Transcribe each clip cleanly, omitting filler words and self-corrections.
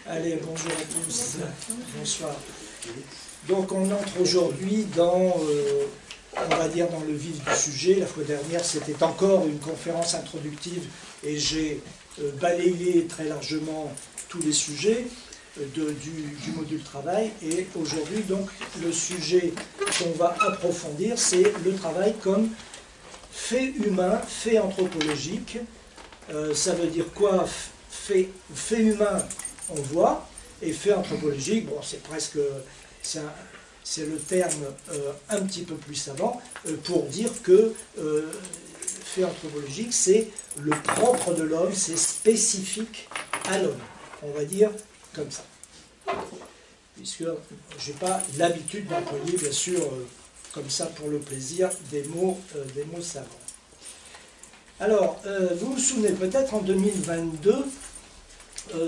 Allez, bonjour à tous. Bonsoir. Donc on entre aujourd'hui dans, on va dire, dans le vif du sujet. La fois dernière, c'était encore une conférence introductive et j'ai balayé très largement tous les sujets du module travail. Et aujourd'hui, donc, le sujet qu'on va approfondir, c'est le travail comme fait humain, fait anthropologique. Ça veut dire quoi? Fait humain, on voit, et fait anthropologique, bon, c'est presque, c'est le terme un petit peu plus savant pour dire que fait anthropologique, c'est le propre de l'homme, c'est spécifique à l'homme, on va dire comme ça. Puisque je n'ai pas l'habitude d'employer, bien sûr, comme ça pour le plaisir, des mots savants. Alors, vous vous souvenez peut-être, en 2022,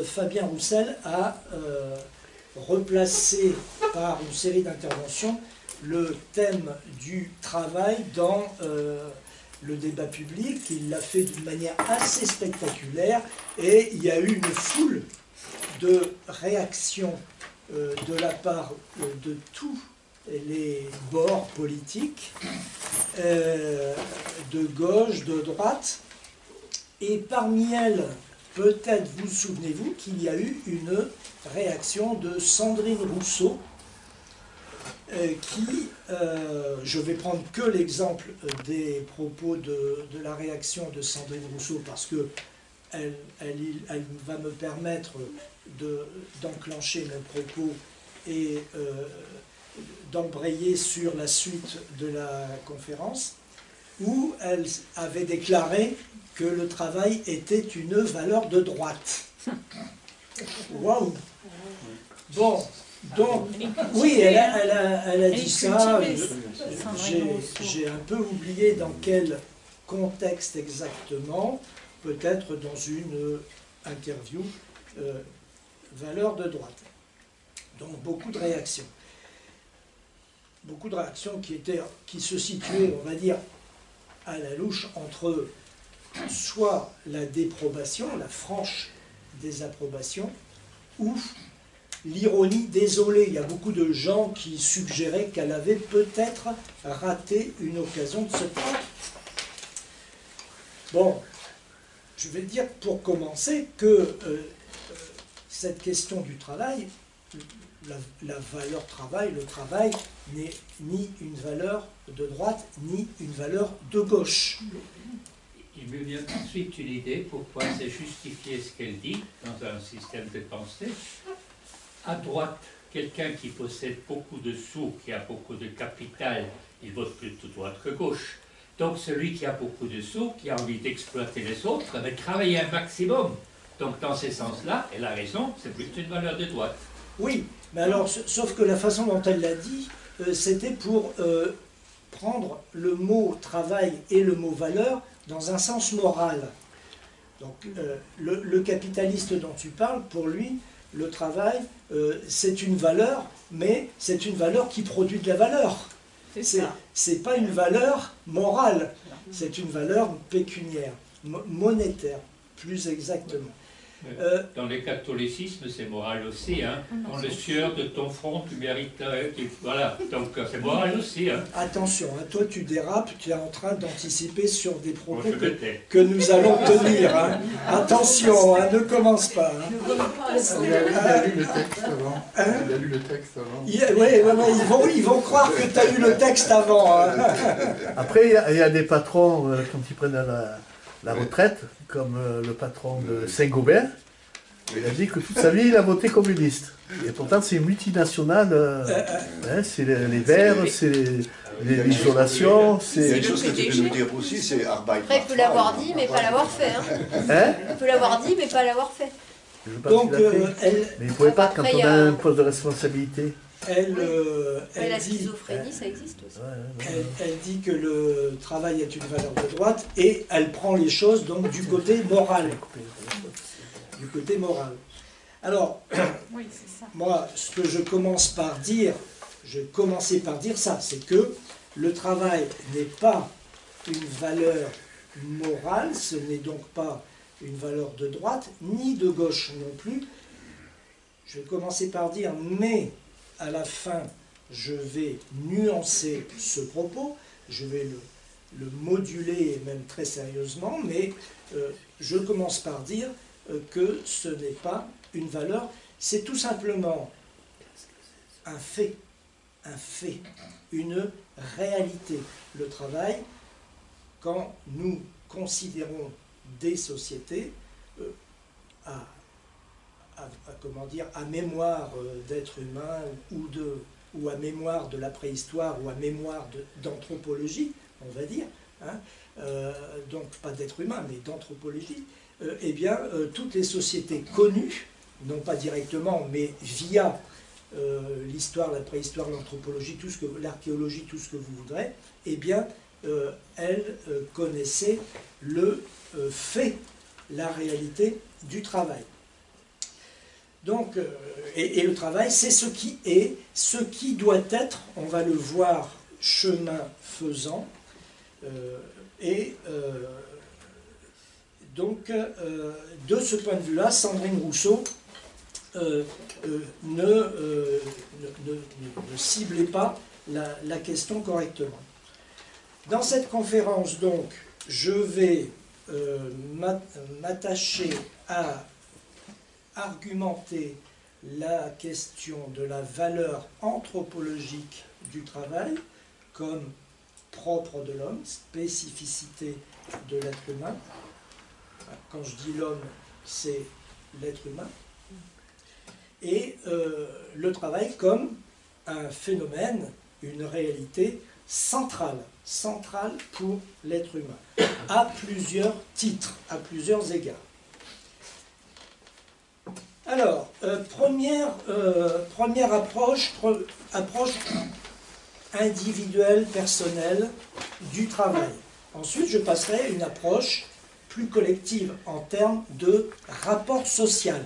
Fabien Roussel a replacé par une série d'interventions le thème du travail dans le débat public. Il l'a fait d'une manière assez spectaculaire et il y a eu une foule de réactions de la part de tous les bords politiques, de gauche, de droite, et parmi elles, peut-être vous souvenez-vous qu'il y a eu une réaction de Sandrine Rousseau, qui, je vais prendre que l'exemple des propos de la réaction de Sandrine Rousseau, parce que elle va me permettre d'enclencher mes propos et d'embrayer sur la suite de la conférence, où elle avait déclaré que le travail était une valeur de droite. Waouh! Bon, donc, oui, elle a dit ça. J'ai un peu oublié dans quel contexte exactement, peut-être dans une interview, valeur de droite. Donc, beaucoup de réactions. Beaucoup de réactions qui se situaient, on va dire, à la louche entre soit la déprobation, la franche désapprobation, ou l'ironie désolée. Il y a beaucoup de gens qui suggéraient qu'elle avait peut-être raté une occasion de se taire. Bon, je vais dire pour commencer que cette question du travail, la valeur travail, le travail n'est ni une valeur de droite, ni une valeur de gauche. Il me vient tout de suite une idée pourquoi c'est justifié ce qu'elle dit dans un système de pensée. À droite, quelqu'un qui possède beaucoup de sous, qui a beaucoup de capital, il vote plutôt droite que gauche. Donc celui qui a beaucoup de sous, qui a envie d'exploiter les autres, va travailler un maximum. Donc dans ce sens-là, elle a raison, c'est plutôt une valeur de droite. Oui, mais alors, sauf que la façon dont elle l'a dit, c'était pour prendre le mot travail et le mot valeur dans un sens moral. Donc, le capitaliste dont tu parles, pour lui, le travail, c'est une valeur, mais c'est une valeur qui produit de la valeur. C'est pas une valeur morale, c'est une valeur pécuniaire, monétaire, plus exactement. Dans le catholicisme, c'est moral aussi. Hein. Dans le sueur de ton front, tu mérites... voilà, donc c'est moral aussi. Hein. Attention, hein, toi tu dérapes, tu es en train d'anticiper sur des propos que nous allons tenir. Hein. Attention, hein, ne commence pas. Hein. Il a lu le texte avant. Hein? Il a lu le texte avant. Oui, ils vont croire que tu as lu le texte avant. Hein. Après, il y a des patrons, quand ils prennent la retraite, comme le patron de Saint-Gobain, il a dit que toute sa vie, il a voté communiste. Et pourtant, c'est une multinationale, hein, c'est les verts, c'est l'isolation, c'est... Une chose que tu peux nous dire aussi, c'est Arbeit. Après, il peut l'avoir dit, mais pas l'avoir fait. Hein. Il peut l'avoir dit, mais pas l'avoir fait. Donc, mais il ne pouvait pas quand on a un poste de responsabilité. La schizophrénie, ça existe aussi. Elle dit que le travail est une valeur de droite et elle prend les choses donc du côté moral. Du côté moral. Alors, moi, ce que je commence par dire, ça, c'est que le travail n'est pas une valeur morale, ce n'est donc pas une valeur de droite, ni de gauche non plus. Je vais commencer par dire, mais à la fin, je vais nuancer ce propos, je vais le moduler, et même très sérieusement, mais je commence par dire que ce n'est pas une valeur, c'est tout simplement un fait, une réalité. Le travail, quand nous considérons des sociétés comment dire, à mémoire d'êtres humains ou à mémoire de la préhistoire ou à mémoire d'anthropologie, on va dire, hein, donc pas d'êtres humains mais d'anthropologie, eh bien toutes les sociétés connues, non pas directement mais via l'histoire, la préhistoire, l'anthropologie, l'archéologie, tout ce que vous voudrez, eh bien elles connaissaient le fait, la réalité du travail. Donc, et le travail, c'est ce qui est, ce qui doit être, on va le voir chemin faisant, donc, de ce point de vue-là, Sandrine Rousseau ne ciblait pas la question correctement. Dans cette conférence, donc, je vais m'attacher à argumenter la question de la valeur anthropologique du travail comme propre de l'homme, spécificité de l'être humain. Quand je dis l'homme, c'est l'être humain. Et le travail comme un phénomène, une réalité centrale pour l'être humain, à plusieurs titres, à plusieurs égards. Alors, première approche individuelle, personnelle du travail. Ensuite, je passerai à une approche plus collective en termes de rapport social.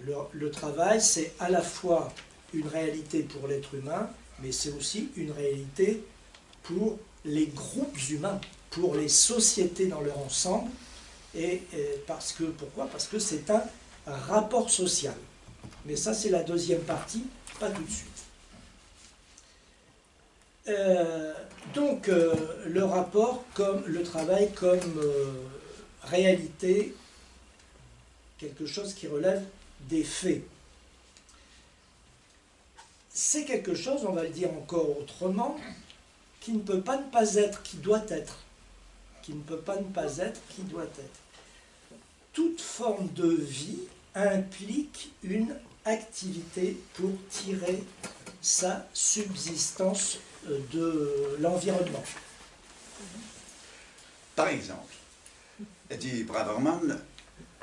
Le travail, c'est à la fois une réalité pour l'être humain, mais c'est aussi une réalité pour les groupes humains, pour les sociétés dans leur ensemble. Pourquoi ? Parce que c'est un rapport social. Mais ça, c'est la deuxième partie, pas tout de suite. Donc, le rapport, le travail comme réalité, quelque chose qui relève des faits. C'est quelque chose, on va le dire encore autrement, qui ne peut pas ne pas être, qui doit être. Qui ne peut pas ne pas être, qui doit être. Toute forme de vie implique une activité pour tirer sa subsistance de l'environnement. Par exemple, dit Braverman,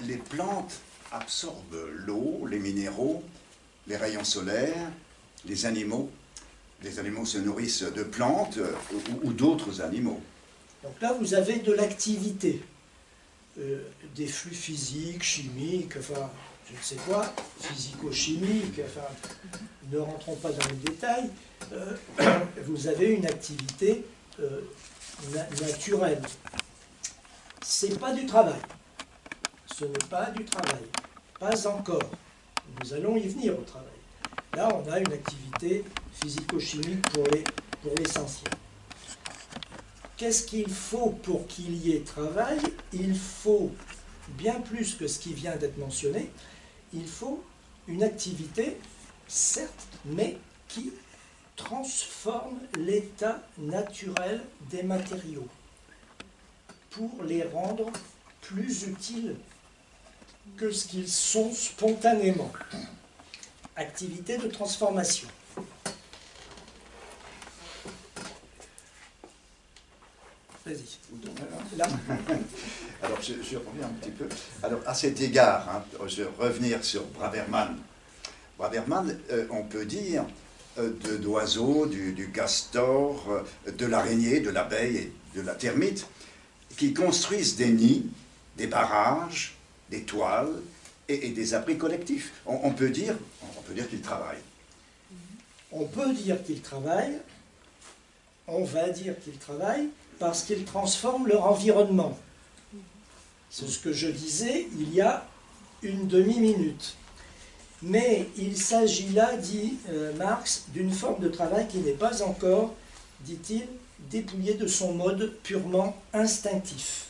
les plantes absorbent l'eau, les minéraux, les rayons solaires, les animaux. Les animaux se nourrissent de plantes ou d'autres animaux. Donc là, vous avez de l'activité. Des flux physiques, chimiques, enfin, je ne sais quoi, physico-chimiques, enfin, ne rentrons pas dans les détails, vous avez une activité naturelle. C'est pas du travail. Ce n'est pas du travail. Pas encore. Nous allons y venir au travail. Là, on a une activité physico-chimique pour l'essentiel. Qu'est-ce qu'il faut pour qu'il y ait travail? Il faut, bien plus que ce qui vient d'être mentionné, il faut une activité, certes, mais qui transforme l'état naturel des matériaux pour les rendre plus utiles que ce qu'ils sont spontanément. Activité de transformation. Vas-y. Là. Alors, je reviens un petit peu. Alors, à cet égard, hein, je vais revenir sur Braverman. Braverman, on peut dire, de l'oiseau, du castor, de l'araignée, de l'abeille et de la termite, qui construisent des nids, des barrages, des toiles et des abris collectifs. On peut dire qu'ils travaillent. On peut dire qu'ils travaillent, on va dire qu'ils travaillent, parce qu'ils transforment leur environnement. C'est ce que je disais il y a une demi-minute. Mais il s'agit là, dit Marx, d'une forme de travail qui n'est pas encore, dit-il, dépouillée de son mode purement instinctif.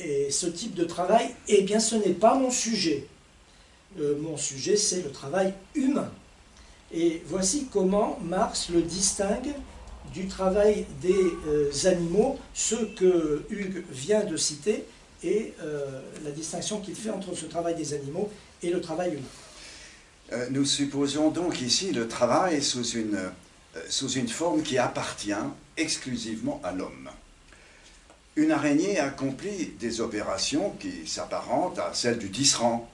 Et ce type de travail, eh bien ce n'est pas mon sujet. Mon sujet, c'est le travail humain. Et voici comment Marx le distingue du travail des animaux, ce que Hugues vient de citer, et la distinction qu'il fait entre ce travail des animaux et le travail humain. Nous supposons donc ici le travail sous une forme qui appartient exclusivement à l'homme. Une araignée accomplit des opérations qui s'apparentent à celles du tisserand,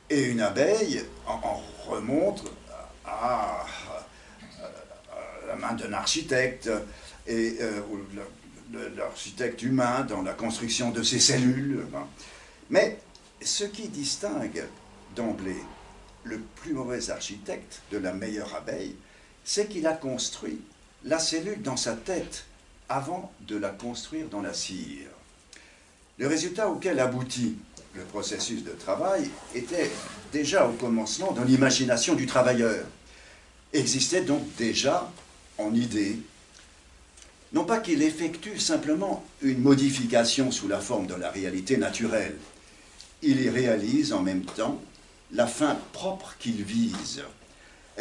et une abeille en remonte à la main d'un architecte, et l'architecte humain dans la construction de ses cellules. Mais ce qui distingue d'emblée le plus mauvais architecte de la meilleure abeille, c'est qu'il a construit la cellule dans sa tête avant de la construire dans la cire. Le résultat auquel aboutit le processus de travail était déjà au commencement dans l'imagination du travailleur, existait donc déjà en idée. Non pas qu'il effectue simplement une modification sous la forme de la réalité naturelle, il y réalise en même temps la fin propre qu'il vise,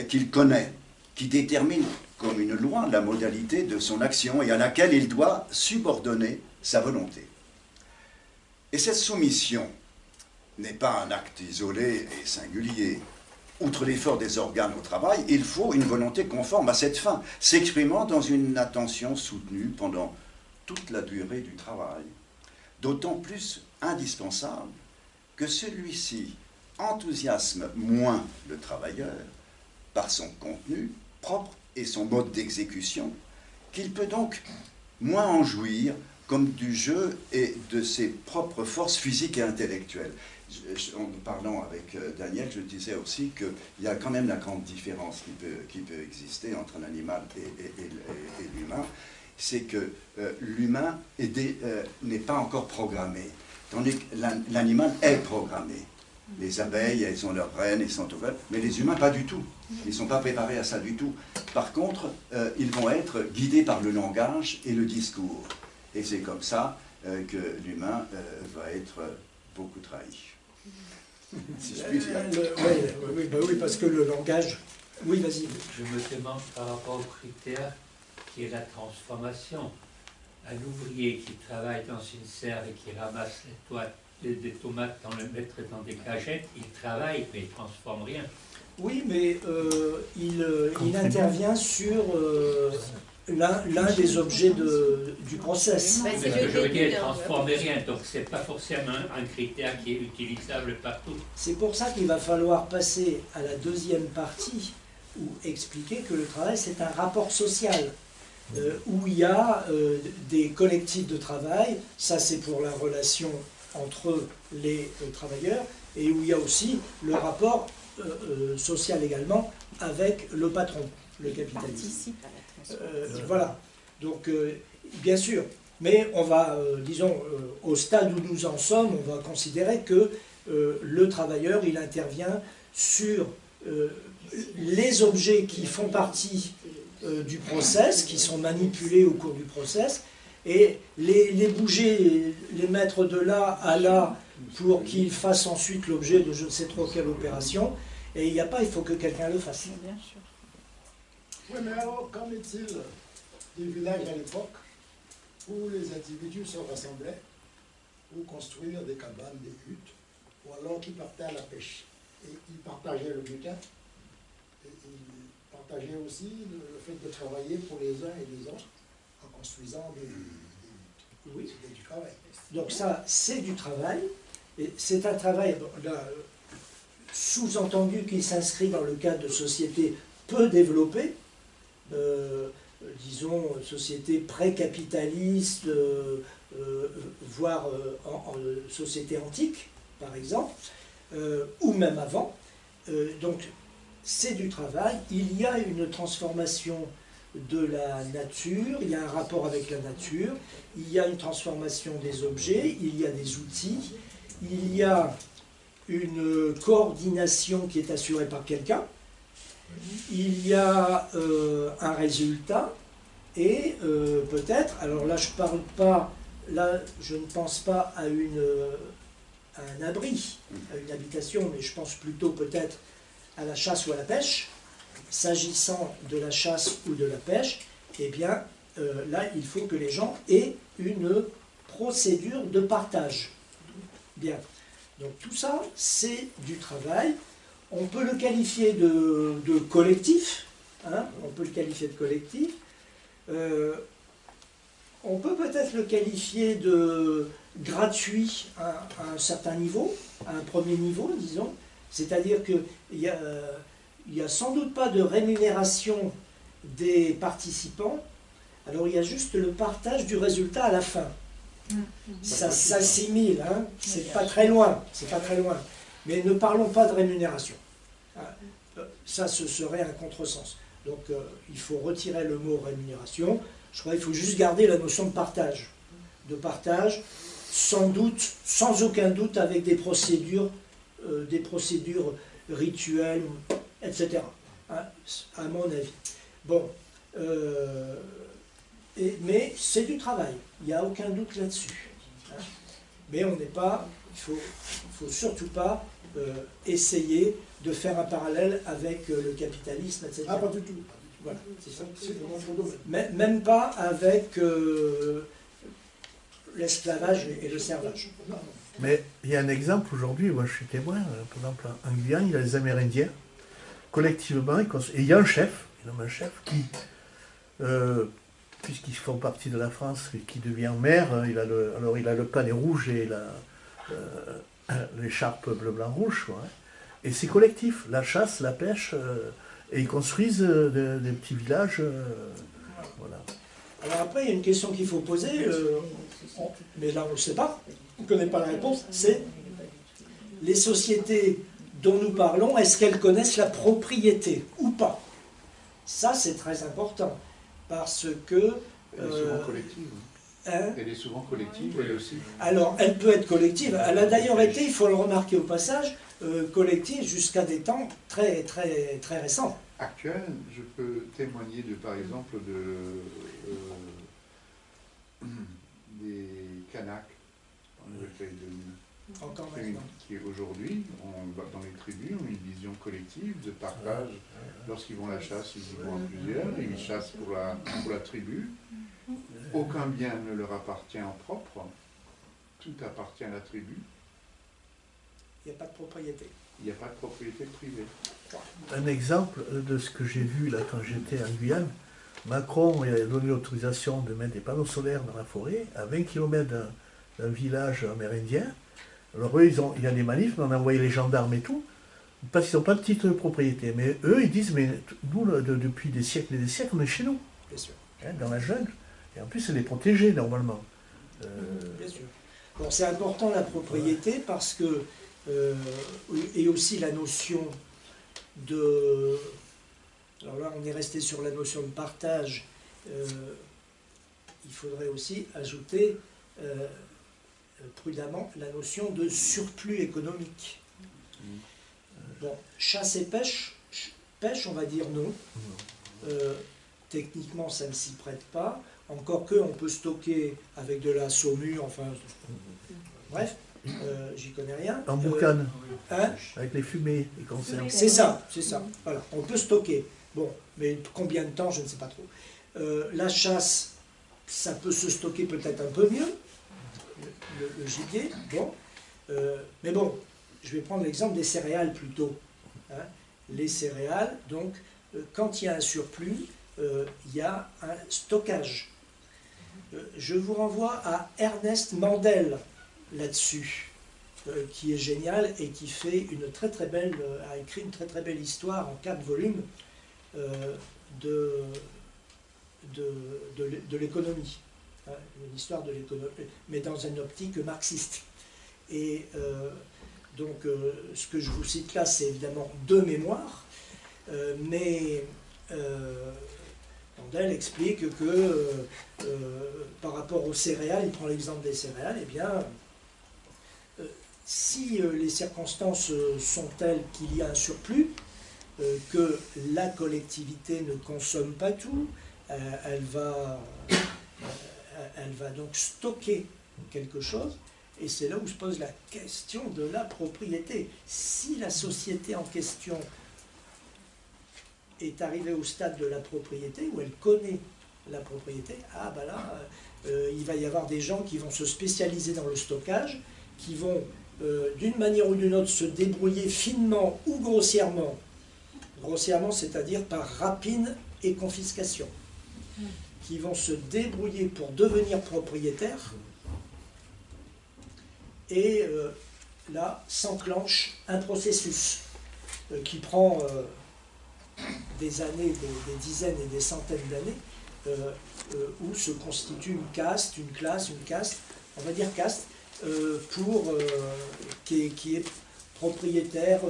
qu'il connaît, qui détermine comme une loi la modalité de son action et à laquelle il doit subordonner sa volonté. Et cette soumission n'est pas un acte isolé et singulier. Outre l'effort des organes au travail, il faut une volonté conforme à cette fin, s'exprimant dans une attention soutenue pendant toute la durée du travail, d'autant plus indispensable que celui-ci enthousiasme moins le travailleur par son contenu propre et son mode d'exécution, qu'il peut donc moins en jouir comme du jeu et de ses propres forces physiques et intellectuelles. En parlant avec Daniel, je disais aussi qu'il y a quand même la grande différence qui peut exister entre l'animal et l'humain, c'est que l'humain n'est pas encore programmé, tandis que l'animal est programmé. Les abeilles, elles ont leurs reines, elles sont ouvertes, mais les humains, pas du tout. Ils ne sont pas préparés à ça du tout. Par contre, ils vont être guidés par le langage et le discours. Et c'est comme ça que l'humain va être beaucoup trahi. Si je puis dire. Oui, parce que le langage... Oui, vas-y. Je me demande par rapport au critère qui est la transformation. Un ouvrier qui travaille dans une serre et qui ramasse des tomates dans le mettre dans des cagettes, il travaille mais il ne transforme rien. Oui, mais il intervient sur l'un des objets du process. Mais ce que je veux dire, il ne transforme rien, donc ce n'est pas forcément un critère qui est utilisable partout. C'est pour ça qu'il va falloir passer à la deuxième partie, où expliquer que le travail c'est un rapport social, où il y a des collectifs de travail, ça c'est pour la relation entre les travailleurs, et où il y a aussi le rapport social également avec le patron, le capitaliste. Voilà, donc bien sûr, mais on va, disons, au stade où nous en sommes, on va considérer que le travailleur, il intervient sur les objets qui font partie du process, qui sont manipulés au cours du process, et les bouger, les mettre de là à là pour qu'ils fassent ensuite l'objet de je ne sais trop quelle opération, et il n'y a pas, il faut que quelqu'un le fasse. Bien sûr. Oui, mais alors, qu'en est-il des villages à l'époque où les individus se rassemblaient pour construire des cabanes, des huttes, ou alors qui partaient à la pêche? Et ils partageaient le butin, et ils partageaient aussi le fait de travailler pour les uns et les autres en construisant des huttes. Oui, c'était du travail. Donc ça, c'est du travail, et c'est un travail, sous-entendu qu'il s'inscrit dans le cadre de sociétés peu développées, disons, société pré-capitaliste, voire en société antique, par exemple, ou même avant. Donc, c'est du travail. Il y a une transformation de la nature, il y a un rapport avec la nature, il y a une transformation des objets, il y a des outils, il y a une coordination qui est assurée par quelqu'un, il y a un résultat, et peut-être, alors là je parle pas, là je ne pense pas à un abri, à une habitation, mais je pense plutôt peut-être à la chasse ou à la pêche. S'agissant de la chasse ou de la pêche, eh bien là il faut que les gens aient une procédure de partage. Bien, donc tout ça c'est du travail. On peut le qualifier de collectif, hein, on peut le qualifier de collectif. On peut peut-être le qualifier de gratuit à un certain niveau, à un premier niveau, disons. C'est-à-dire qu'il n'y a sans doute pas de rémunération des participants. Alors il y a juste le partage du résultat à la fin. Ça s'assimile, hein, c'est pas très loin, c'est pas très loin. Mais ne parlons pas de rémunération. Ça, ce serait un contresens. Donc il faut retirer le mot rémunération. Je crois qu'il faut juste garder la notion de partage. De partage, sans doute, sans aucun doute, avec des procédures rituelles, etc. Hein, à mon avis. Bon, mais c'est du travail. Il n'y a aucun doute là-dessus. Hein. Mais on n'est pas, il faut surtout pas essayer de faire un parallèle avec le capitalisme, etc. Ah, pas du tout. Voilà, c'est ça. C'est vraiment son domaine. Même pas avec l'esclavage et le servage. Mais il y a un exemple aujourd'hui, moi je suis témoin, par exemple en Guyane, il y a les Amérindiens, collectivement, et il y a un chef qui, puisqu'ils font partie de la France et qui devient maire, il a le pannet rouge et l'écharpe bleu-blanc-rouge, quoi, hein. Et c'est collectif, la chasse, la pêche, et ils construisent des petits villages. Voilà. Alors après, il y a une question qu'il faut poser, mais là on ne le sait pas, on ne connaît pas la réponse, c'est les sociétés dont nous parlons, est-ce qu'elles connaissent la propriété ou pas? Ça c'est très important, parce que... Elle est souvent collective. Hein? Elle est souvent collective, elle aussi. Alors, elle peut être collective. Elle a d'ailleurs été, il faut le remarquer au passage, collective jusqu'à des temps très, très, très récents. Actuelle, je peux témoigner par exemple des Kanaks en Nouvelle-Calédonie. Encore maintenant. Qui aujourd'hui, dans les tribus, ont une vision collective de partage. Lorsqu'ils vont à la chasse, ils y vont à plusieurs, ils chassent pour la tribu. Aucun bien ne leur appartient en propre, tout appartient à la tribu. Il n'y a pas de propriété. Il n'y a pas de propriété privée. Un exemple de ce que j'ai vu là quand j'étais en Guyane, Macron a donné l'autorisation de mettre des panneaux solaires dans la forêt, à 20 km d'un village amérindien. Alors eux, il y a des manifs, on a envoyé les gendarmes et tout, parce qu'ils n'ont pas de titre de propriété. Mais eux, ils disent, mais nous, depuis des siècles et des siècles, on est chez nous. Bien sûr. Hein, dans la jungle. Et en plus, elle est protégée, normalement. Bien sûr. Bon, c'est important la propriété parce que, et aussi la notion de... Alors là, on est resté sur la notion de partage. Il faudrait aussi ajouter prudemment la notion de surplus économique. Bon, chasse et pêche, on va dire non. Techniquement, ça ne s'y prête pas. Encore que, on peut stocker avec de la saumure, enfin... Bref, j'y connais rien. En boucane, hein, avec les fumées, les conserves. c'est ça, c'est ça. Voilà, on peut stocker. Bon, mais combien de temps, je ne sais pas trop. La chasse, ça peut se stocker peut-être un peu mieux, le gibier, bon. Mais bon, je vais prendre l'exemple des céréales plutôt. Hein. Les céréales, donc, quand il y a un surplus, il y a un stockage. Je vous renvoie à Ernest Mandel là-dessus, qui est génial et qui fait une très très belle, a écrit une très très belle histoire en 4 volumes de l'économie, hein, une histoire de l'économie, mais dans une optique marxiste. Et donc ce que je vous cite là, c'est évidemment de mémoire, mais Andel explique que par rapport aux céréales, il prend l'exemple des céréales, eh bien, si les circonstances sont telles qu'il y a un surplus, que la collectivité ne consomme pas tout, elle va donc stocker quelque chose, et c'est là où se pose la question de la propriété. Si la société en question est arrivée au stade de la propriété, où elle connaît la propriété, ah ben là, il va y avoir des gens qui vont se spécialiser dans le stockage, qui vont d'une manière ou d'une autre se débrouiller finement ou grossièrement, c'est-à-dire par rapine et confiscation, qui vont se débrouiller pour devenir propriétaires, et là s'enclenche un processus qui prend des années, des dizaines et des centaines d'années, où se constitue une caste, une classe, une caste, on va dire caste, qui est propriétaire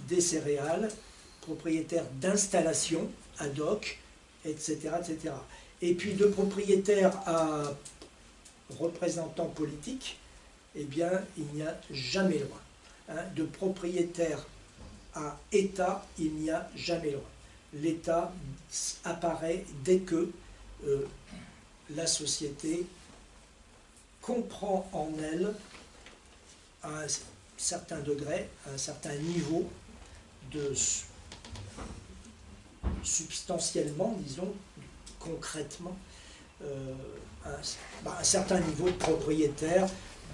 des céréales, propriétaire d'installations ad hoc, etc., etc. Et puis de propriétaire à représentant politique, eh bien, il n'y a jamais loin. Hein, de propriétaire à État, il n'y a jamais loin. L'État apparaît dès que la société comprend en elle, à un certain degré, à un certain niveau, substantiellement, disons, concrètement, un certain niveau de propriétaire,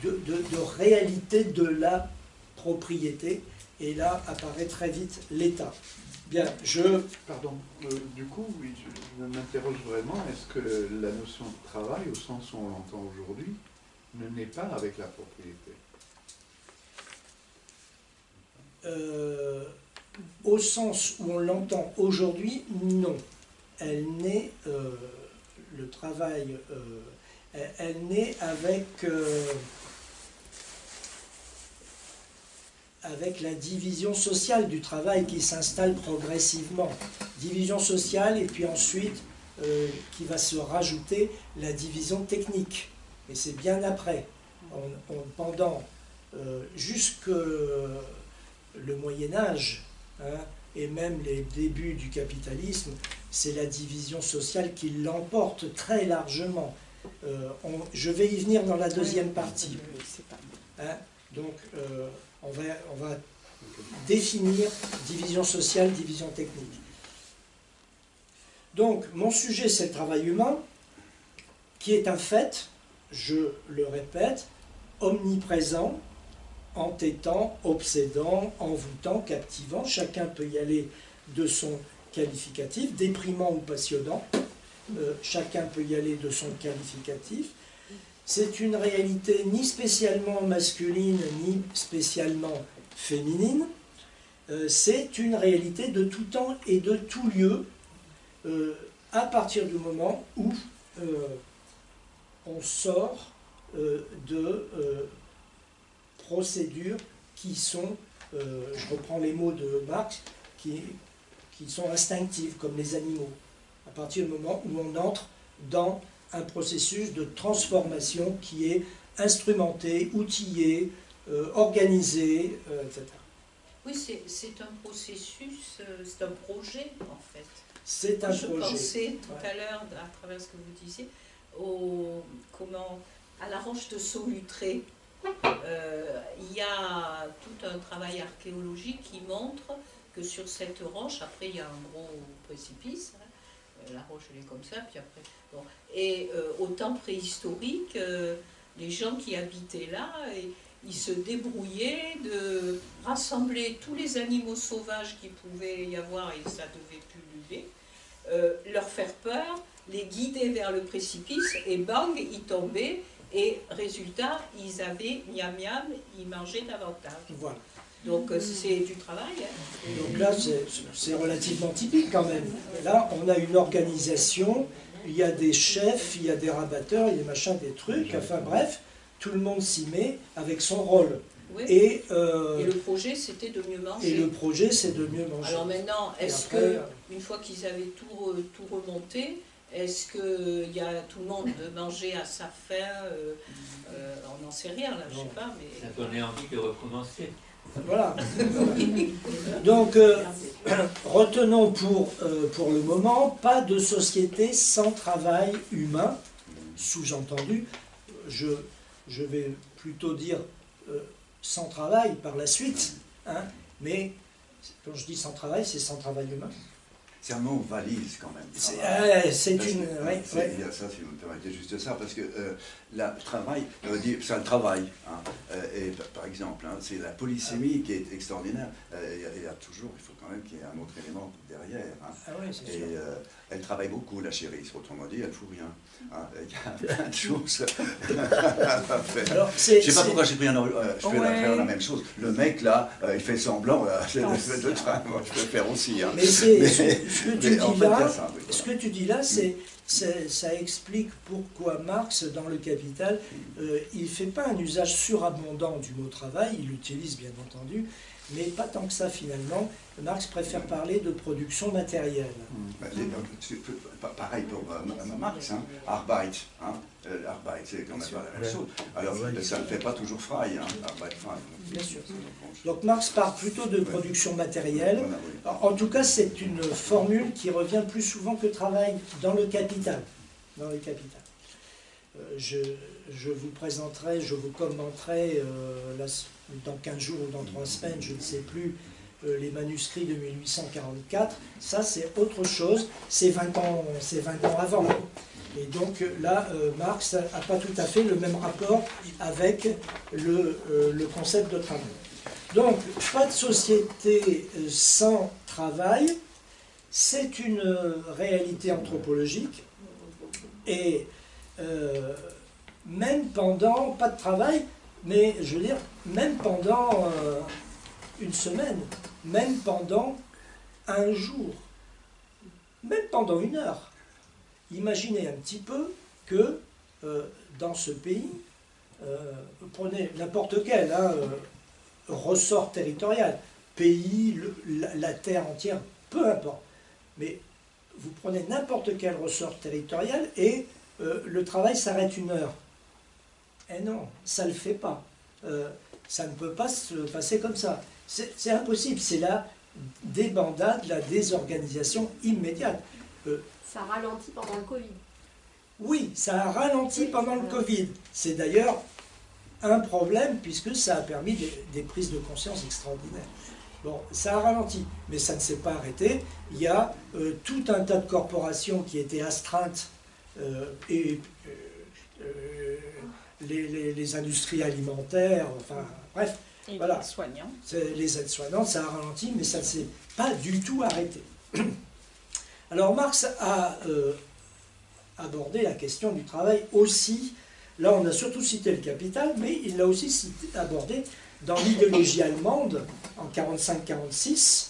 de réalité de la propriété, et là apparaît très vite l'État. Bien, Pardon, du coup, oui, je m'interroge vraiment, est-ce que la notion de travail, au sens où on l'entend aujourd'hui, ne naît pas avec la propriété? Au sens où on l'entend aujourd'hui, non. Elle naît, le travail, elle naît avec la division sociale du travail qui s'installe progressivement. Division sociale, et puis ensuite, qui va se rajouter la division technique. Et c'est bien après, pendant jusque le Moyen-Âge, hein, et même les débuts du capitalisme, c'est la division sociale qui l'emporte très largement. Je vais y venir dans la deuxième partie. Hein, donc, on va définir division sociale, division technique. Donc, mon sujet, c'est le travail humain, qui est un fait, je le répète, omniprésent, entêtant, obsédant, envoûtant, captivant. Chacun peut y aller de son qualificatif, déprimant ou passionnant. Chacun peut y aller de son qualificatif. C'est une réalité ni spécialement masculine, ni spécialement féminine. C'est une réalité de tout temps et de tout lieu, à partir du moment où on sort de procédures qui sont, je reprends les mots de Marx, qui sont instinctives, comme les animaux. À partir du moment où on entre dans un processus de transformation qui est instrumenté, outillé, organisé, etc. Oui, c'est un processus, c'est un projet en fait. C'est un projet. Je pensais tout à l'heure, à travers ce que vous disiez, à la roche de Solutré. Il y a tout un travail archéologique qui montre que sur cette roche, après il y a un gros précipice, hein, la roche elle est comme ça, puis après... Bon. Et au temps préhistorique, les gens qui habitaient là, ils se débrouillaient de rassembler tous les animaux sauvages qu'il pouvait y avoir, et ça devait pulluler, leur faire peur, les guider vers le précipice, et bang, ils tombaient, et résultat, ils avaient miam miam, ils mangeaient davantage. Voilà. Donc c'est du travail. Hein. Donc là, c'est relativement typique quand même. Là, on a une organisation, il y a des chefs, il y a des rabatteurs, il y a des machins, des trucs, enfin bref, tout le monde s'y met avec son rôle. Oui. Et le projet, c'était de mieux manger. Et le projet, c'est de mieux manger. Alors maintenant, est-ce que, une fois qu'ils avaient tout remonté, est-ce que tout le monde veut manger à sa faim on n'en sait rien, là, je sais pas. Mais... Ça donnait envie de recommencer. Voilà. Donc, retenons pour le moment, pas de société sans travail humain, sous-entendu, je vais plutôt dire sans travail par la suite, hein, mais quand je dis sans travail, c'est sans travail humain. C'est un mot valise quand même. C'est une... Ouais, ouais. Ça, si vous me permettez juste ça, parce que le travail, c'est un travail. Hein, et par exemple, hein, c'est la polysémie qui est extraordinaire. Il faut quand même qu'il y ait un autre élément derrière. Hein. Ah ouais, c'est sûr. Elle travaille beaucoup, la chérie. Autrement dit, elle ne fout rien. Hein. Il y a plein de choses à faire. Alors, je ne sais pas pourquoi j'ai pris je fais la même chose. Le mec, là, il fait semblant. Moi, je peux le faire aussi. Hein. Mais ce que tu dis là, ça explique pourquoi Marx, dans le Capital, il ne fait pas un usage surabondant du mot travail, il l'utilise bien entendu, mais pas tant que ça finalement. Marx préfère parler de production matérielle. Pareil pour Marx, hein, Arbeit. Hein, Arbeit, c'est quand même pas la même chose. Alors, ça ne fait pas toujours frei, hein, Arbeit frei. Bien sûr. Donc Marx parle plutôt de production matérielle. En tout cas, c'est une formule qui revient plus souvent que travail dans le Capital. Dans le Capital. Je vous présenterai, je vous commenterai dans 15 jours ou dans 3 semaines, je ne sais plus, les manuscrits de 1844. Ça, c'est autre chose. C'est 20 ans avant. Et donc là, Marx n'a pas tout à fait le même rapport avec le concept de travail. Donc, pas de société sans travail, c'est une réalité anthropologique. Et même pendant, pas de travail, mais je veux dire, même pendant une semaine, même pendant un jour, même pendant une heure. Imaginez un petit peu que dans ce pays, prenez n'importe quel ressort territorial, pays, la terre entière, peu importe, mais vous prenez n'importe quel ressort territorial et le travail s'arrête une heure. Eh non, ça ne le fait pas. Ça ne peut pas se passer comme ça. C'est impossible, c'est la débandade, la désorganisation immédiate. Ça ralentit pendant le Covid. Oui, ça a ralenti pendant le Covid. C'est d'ailleurs un problème puisque ça a permis des prises de conscience extraordinaires. Bon, ça a ralenti, mais ça ne s'est pas arrêté. Il y a tout un tas de corporations qui étaient astreintes les industries alimentaires, enfin bref. Et voilà. les soignants. Les aides-soignantes, ça a ralenti, mais ça ne s'est pas du tout arrêté. Alors Marx a abordé la question du travail aussi. Là, on a surtout cité le Capital, mais il l'a aussi abordé dans l'idéologie allemande, en 45-46.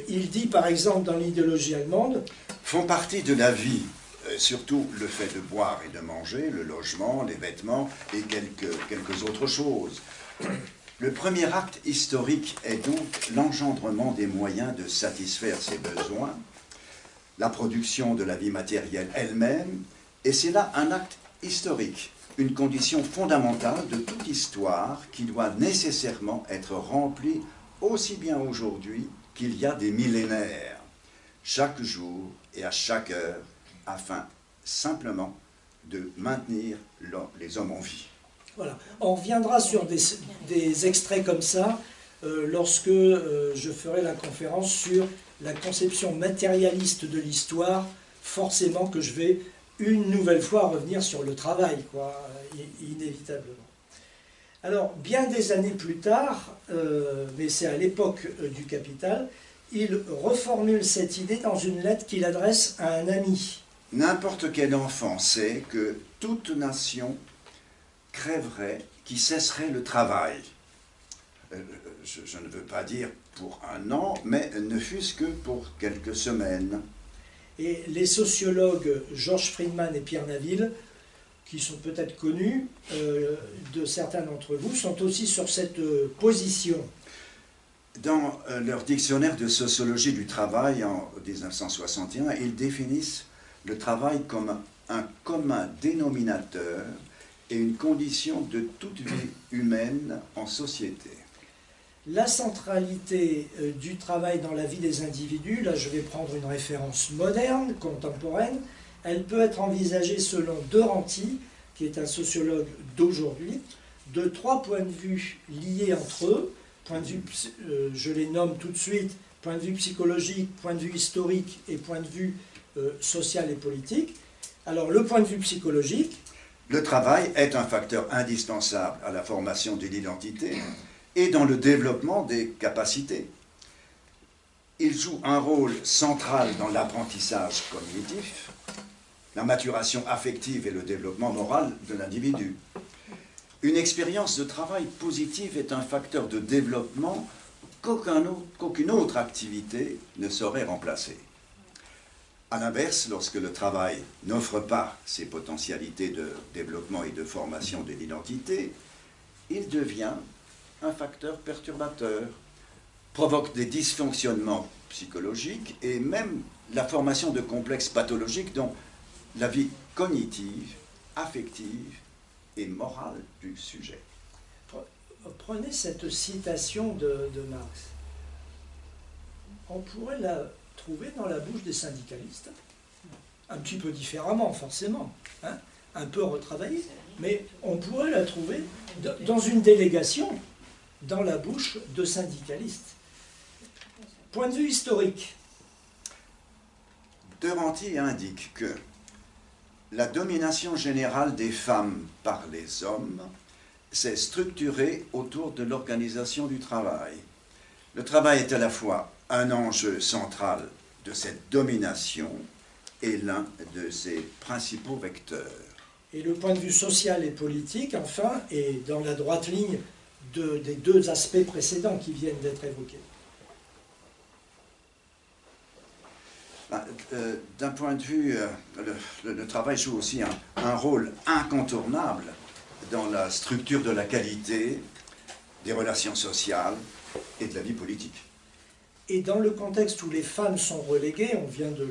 Il dit, par exemple, dans l'idéologie allemande... Font partie de la vie, surtout le fait de boire et de manger, le logement, les vêtements et quelques autres choses. Le premier acte historique est donc l'engendrement des moyens de satisfaire ses besoins, la production de la vie matérielle elle-même, et c'est là un acte historique, une condition fondamentale de toute histoire qui doit nécessairement être remplie aussi bien aujourd'hui qu'il y a des millénaires, chaque jour et à chaque heure, afin simplement de maintenir les hommes en vie. Voilà. On reviendra sur des extraits comme ça lorsque je ferai la conférence sur la conception matérialiste de l'histoire. Forcément que je vais une nouvelle fois revenir sur le travail, quoi, inévitablement. Alors, bien des années plus tard, mais c'est à l'époque du Capital, il reformule cette idée dans une lettre qu'il adresse à un ami. N'importe quel enfant sait que toute nation crèverait, qui cesserait le travail. Je ne veux pas dire pour un an, mais ne fût-ce que pour quelques semaines. Et les sociologues Georges Friedman et Pierre Naville qui sont peut-être connus de certains d'entre vous, sont aussi sur cette position. Dans leur dictionnaire de sociologie du travail en 1961, ils définissent le travail comme un commun dénominateur et une condition de toute vie humaine en société. La centralité du travail dans la vie des individus, là je vais prendre une référence moderne, contemporaine, elle peut être envisagée selon De Ranti, qui est un sociologue d'aujourd'hui, de 3 points de vue liés entre eux, point de vue, je les nomme tout de suite, point de vue psychologique, point de vue historique et point de vue social et politique. Alors le point de vue psychologique. Le travail est un facteur indispensable à la formation d'une identité et dans le développement des capacités. Il joue un rôle central dans l'apprentissage cognitif, la maturation affective et le développement moral de l'individu. Une expérience de travail positive est un facteur de développement qu'aucune autre activité ne saurait remplacer. A l'inverse, lorsque le travail n'offre pas ces potentialités de développement et de formation de l'identité, il devient un facteur perturbateur, provoque des dysfonctionnements psychologiques et même la formation de complexes pathologiques dont la vie cognitive, affective et morale du sujet. Prenez cette citation de Marx. On pourrait la trouver dans la bouche des syndicalistes, un petit peu différemment forcément, hein, un peu retravaillée, mais on pourrait la trouver dans une délégation, dans la bouche de syndicalistes. Point de vue historique. De Ranti indique que la domination générale des femmes par les hommes s'est structurée autour de l'organisation du travail. Le travail est à la fois un enjeu central de cette domination et l'un de ses principaux vecteurs. Et le point de vue social et politique, enfin, est dans la droite ligne des 2 aspects précédents qui viennent d'être évoqués. D'un point de vue, le travail joue aussi un rôle incontournable dans la structure de la qualité des relations sociales et de la vie politique. Et dans le contexte où les femmes sont reléguées, on vient de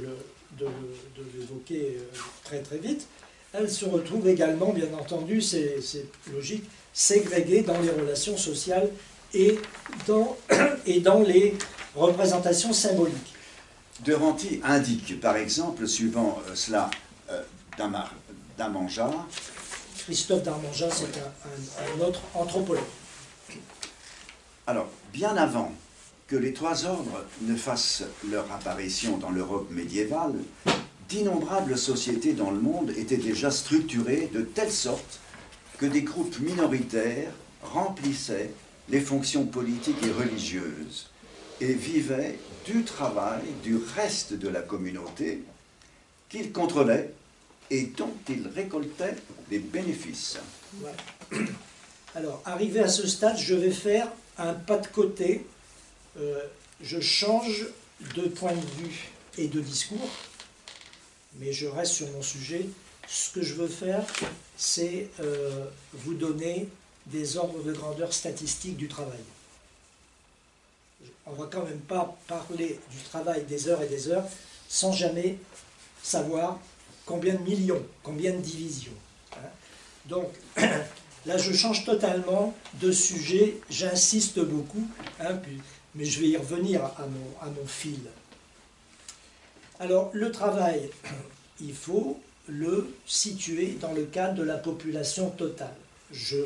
l'évoquer très très vite, elles se retrouvent également, bien entendu, c'est logique, ségrégées dans les relations sociales et dans les représentations symboliques. De Ranti indique, par exemple, suivant cela d'Amanja. Christophe d'Armanjat, c'est un autre anthropologue. Alors, bien avant que les 3 ordres ne fassent leur apparition dans l'Europe médiévale, d'innombrables sociétés dans le monde étaient déjà structurées de telle sorte que des groupes minoritaires remplissaient les fonctions politiques et religieuses et vivaient du travail du reste de la communauté qu'ils contrôlaient et dont ils récoltaient les bénéfices. Voilà. Alors, arrivé à ce stade, je vais faire un pas de côté. Je change de point de vue et de discours, mais je reste sur mon sujet. Ce que je veux faire, c'est vous donner des ordres de grandeur statistiques du travail. On ne va quand même pas parler du travail des heures et des heures sans jamais savoir combien de millions, combien de divisions. Hein. Donc, là, je change totalement de sujet, j'insiste beaucoup, hein, mais je vais y revenir à mon fil. Alors, le travail, il faut le situer dans le cadre de la population totale. Je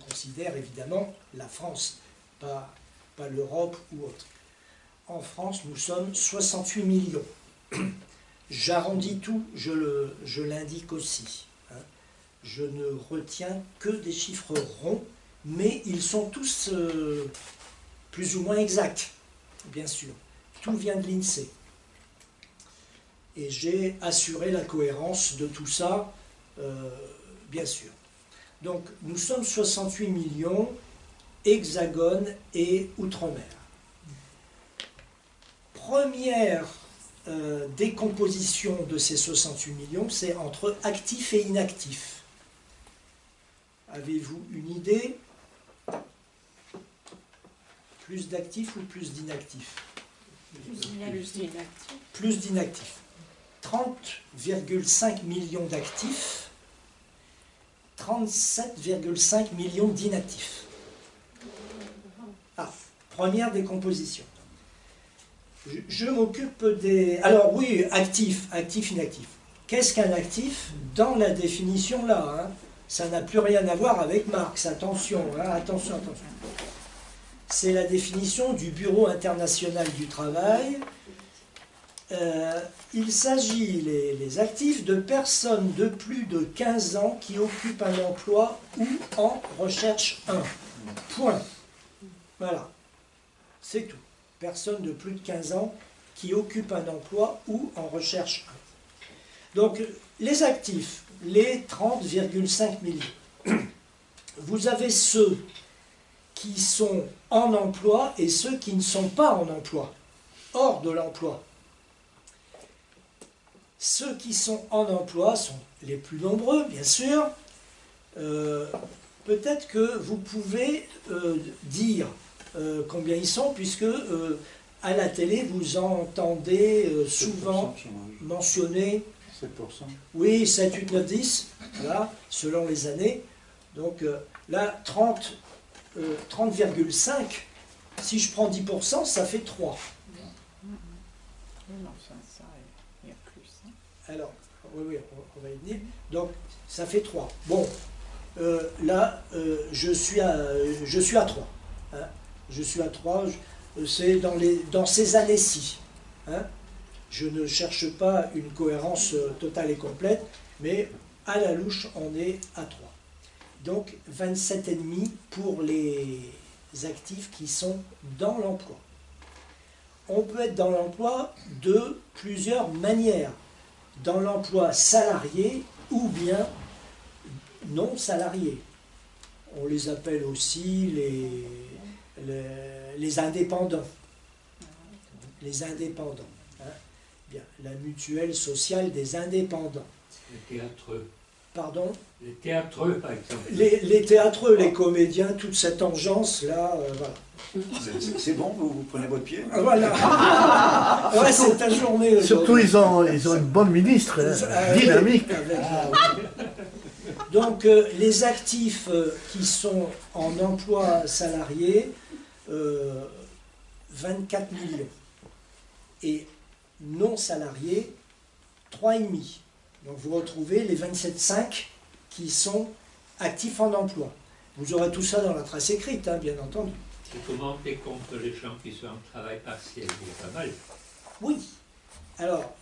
considère évidemment la France, pas l'Europe ou autre. En France, nous sommes 68 millions. J'arrondis tout, je l'indique aussi. Hein. Je ne retiens que des chiffres ronds, mais ils sont tous plus ou moins exacts, bien sûr. Tout vient de l'INSEE. Et j'ai assuré la cohérence de tout ça, bien sûr. Donc, nous sommes 68 millions, Hexagone et Outre-mer. Première décomposition de ces 68 millions, c'est entre actifs et inactifs. Avez-vous une idée? Plus d'actifs ou plus d'inactifs? Plus d'inactifs. 30,5 millions d'actifs, 37,5 millions d'inactifs. Ah, première décomposition. Je m'occupe des... Alors oui, actif, actif, inactif. Qu'est-ce qu'un actif? Dans la définition là, hein, ça n'a plus rien à voir avec Marx, attention, hein, attention, attention. C'est la définition du Bureau international du travail. Il s'agit, les actifs, de personnes de plus de 15 ans qui occupent un emploi ou en recherche un. Point. Voilà. C'est tout. Personnes de plus de 15 ans qui occupent un emploi ou en recherche un. Donc, les actifs, les 30,5 millions. Vous avez ceux qui sont en emploi et ceux qui ne sont pas en emploi, hors de l'emploi. Ceux qui sont en emploi sont les plus nombreux, bien sûr. Peut-être que vous pouvez dire combien ils sont, puisque à la télé, vous entendez souvent mentionner 7%. Oui, 7, 8, 9, 10, voilà, selon les années. Donc là, 30,5, si je prends 10%, ça fait 3. Alors, oui, on va y venir. Donc, ça fait 3. Bon, là, je suis à 3. Hein. Je suis à 3, c'est dans ces années-ci. Hein. Je ne cherche pas une cohérence totale et complète, mais à la louche, on est à 3. Donc, 27,5 pour les actifs qui sont dans l'emploi. On peut être dans l'emploi de plusieurs manières. Dans l'emploi salarié ou bien non salarié. On les appelle aussi les indépendants. Les indépendants. Hein. Bien, la mutuelle sociale des indépendants. Les théâtreux. Pardon? Les théâtreux, par exemple. Les théâtreux, les comédiens, toute cette engeance-là, voilà. C'est bon, vous prenez votre pied? Voilà. Ouais, c'est ta journée. Surtout, ils ont une bonne ministre, hein, dynamique. Donc, les actifs qui sont en emploi salarié, 24 millions. Et non salariés, 3,5. Donc, vous retrouvez les 27,5 qui sont actifs en emploi. Vous aurez tout ça dans la trace écrite, hein, bien entendu. Et comment on compte les gens qui sont en travail partiel? Il y a pas mal. Oui. Alors,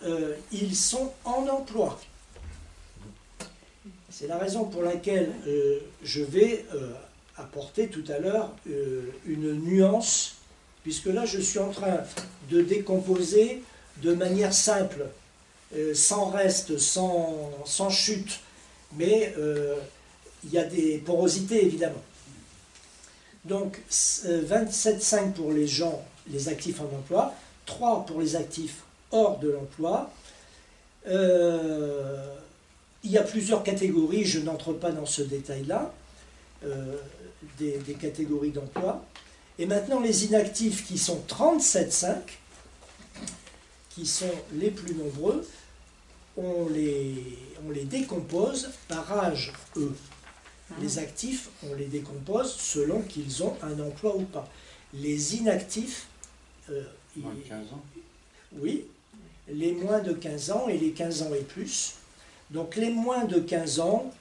ils sont en emploi. C'est la raison pour laquelle je vais apporter tout à l'heure une nuance, puisque là, je suis en train de décomposer de manière simple, sans reste, sans chute, mais il y a des porosités, évidemment. Donc, 27,5 pour les gens, les actifs en emploi, 3 pour les actifs hors de l'emploi. Il y a plusieurs catégories, je n'entre pas dans ce détail-là, des catégories d'emploi. Et maintenant, les inactifs qui sont 37,5, qui sont les plus nombreux, on les décompose par âge, eux. Les actifs, on les décompose selon qu'ils ont un emploi ou pas. Les inactifs, Moins de 15 ans. Oui, les moins de 15 ans et les 15 ans et plus. Donc les moins de 15 ans,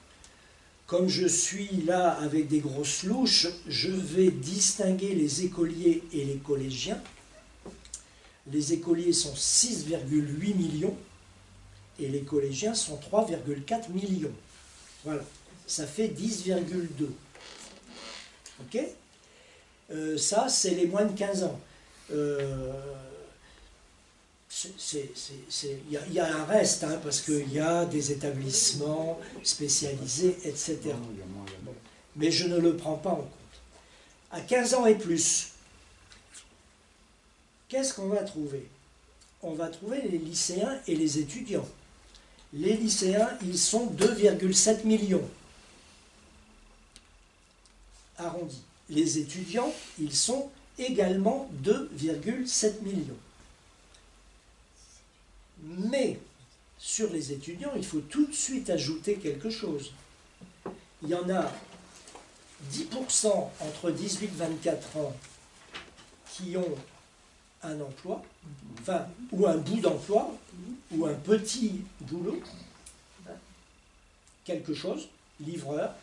comme je suis là avec des grosses louches, je vais distinguer les écoliers et les collégiens. Les écoliers sont 6,8 millions et les collégiens sont 3,4 millions. Voilà, ça fait 10,2. Ok? Ça, c'est les moins de 15 ans. Il y a un reste, hein, parce qu'il y a des établissements spécialisés, etc. Mais je ne le prends pas en compte. À 15 ans et plus, qu'est-ce qu'on va trouver? on va trouver les lycéens et les étudiants. Les lycéens, ils sont 2,7 millions. Arrondi. Les étudiants, ils sont également 2,7 millions. Mais sur les étudiants, il faut tout de suite ajouter quelque chose. Il y en a 10% entre 18 et 24 ans qui ont un emploi, enfin, ou un bout d'emploi, ou un petit boulot, quelque chose, livreur,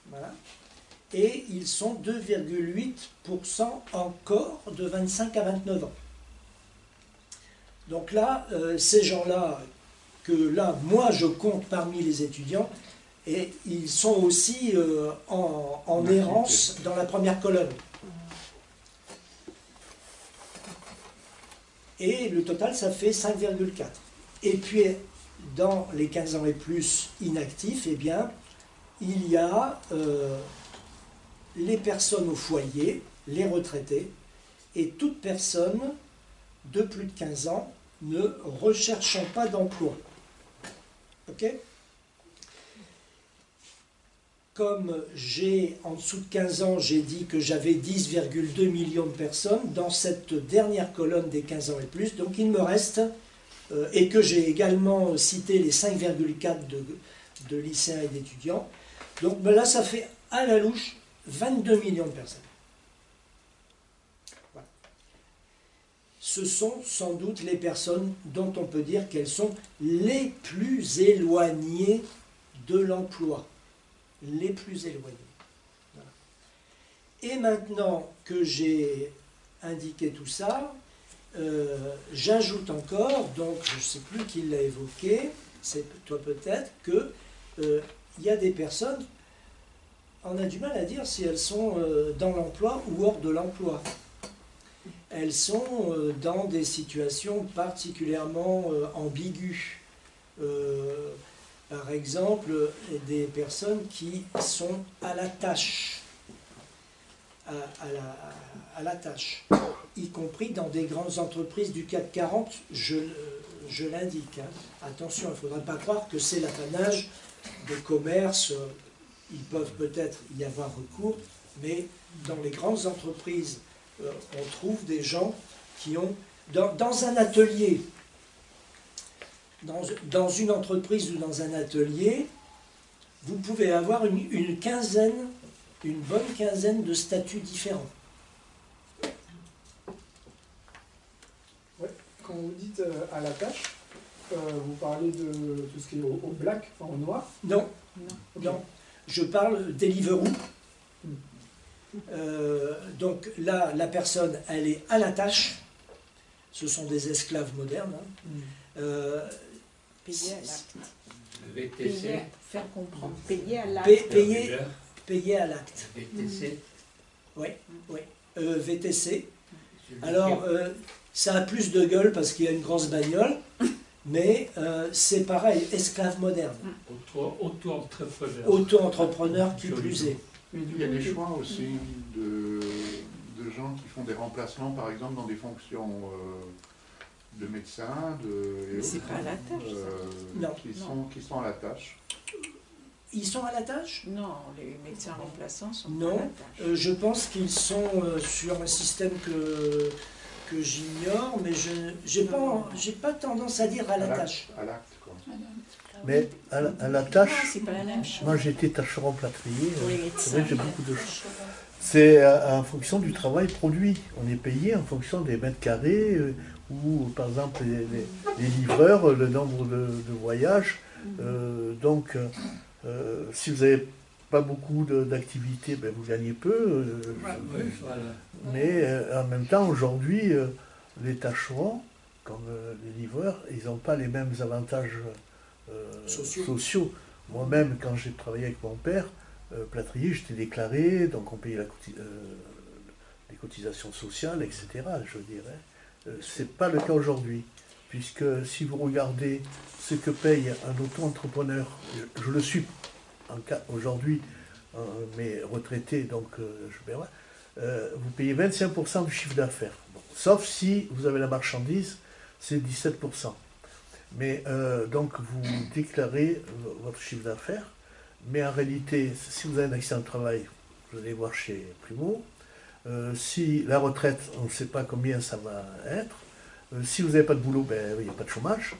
voilà. Et ils sont 2,8% encore de 25 à 29 ans. Donc là, ces gens-là, que là, moi je compte parmi les étudiants, et ils sont aussi en errance dans la première colonne. Et le total, ça fait 5,4. Et puis, dans les 15 ans et plus inactifs, eh bien, il y a les personnes au foyer, les retraités, et toute personne de plus de 15 ans ne recherchant pas d'emploi. Ok ? Comme j'ai, en dessous de 15 ans, j'ai dit que j'avais 10,2 millions de personnes dans cette dernière colonne des 15 ans et plus, donc il me reste, et que j'ai également cité les 5,4 de lycéens et d'étudiants, donc ben là ça fait à la louche 22 millions de personnes. Voilà. Ce sont sans doute les personnes dont on peut dire qu'elles sont les plus éloignées de l'emploi. Les plus éloignés. Voilà. Et maintenant que j'ai indiqué tout ça, j'ajoute encore, donc je ne sais plus qui l'a évoqué, c'est toi peut-être, qu'il y a des personnes, on a du mal à dire si elles sont dans l'emploi ou hors de l'emploi. Elles sont dans des situations particulièrement ambiguës. Par exemple, des personnes qui sont à la tâche, à la tâche, y compris dans des grandes entreprises du CAC 40, je l'indique. Hein. Attention, il ne faudra pas croire que c'est l'apanage des commerces, ils peuvent peut-être y avoir recours, mais dans les grandes entreprises, on trouve des gens qui ont, dans un atelier, dans une entreprise ou dans un atelier, vous pouvez avoir une bonne quinzaine de statuts différents. Ouais. Quand vous dites à la tâche, vous parlez de tout ce qui est au black, enfin au noir? Non, Okay. non. Je parle Deliveroo. Donc là, la personne, elle est à la tâche. Ce sont des esclaves modernes. Hein. Payer à l'acte. VTC. Faire comprendre. Payer à l'acte. Payer à l'acte. VTC. Oui, oui. VTC. Alors, ça a plus de gueule parce qu'il y a une grosse bagnole, mais c'est pareil, esclave moderne. Auto-entrepreneur. Auto-entrepreneur qui plus est. Il y a des choix aussi de gens qui font des remplacements, par exemple, dans des fonctions de médecins, et c'est autres, pas à la tâche, non. Qui sont à la tâche. Ils sont à la tâche? Non, les médecins remplaçants sont non, pas à la tâche. Je pense qu'ils sont sur un système que j'ignore, mais je n'ai pas tendance à dire à la tâche. À l'acte, quoi. Mais à la tâche, Non, c'est pas la même chose. moi j'étais tâcheron plâtrier, Pour les c'est vrai que j'ai médecins, beaucoup de choses. C'est en fonction du travail produit. On est payé en fonction des mètres carrés, ou par exemple les livreurs, le nombre de voyages. Donc, si vous n'avez pas beaucoup d'activités, ben, vous gagnez peu. Mais en même temps, aujourd'hui, les tâcherons, comme les livreurs, ils n'ont pas les mêmes avantages sociaux. Moi-même, quand j'ai travaillé avec mon père, plâtrier, j'étais déclaré, donc on payait les cotisations sociales, etc. Je dirais. C'est pas le cas aujourd'hui, puisque si vous regardez ce que paye un auto-entrepreneur, je le suis aujourd'hui, mais retraité, donc je verrai, vous payez 25% du chiffre d'affaires. Bon, sauf si vous avez la marchandise, c'est 17%. Mais donc vous déclarez votre chiffre d'affaires, mais en réalité, si vous avez un accident de travail, vous allez voir chez Primo. Si la retraite, on ne sait pas combien ça va être. Si vous n'avez pas de boulot, ben il n'y a pas de chômage.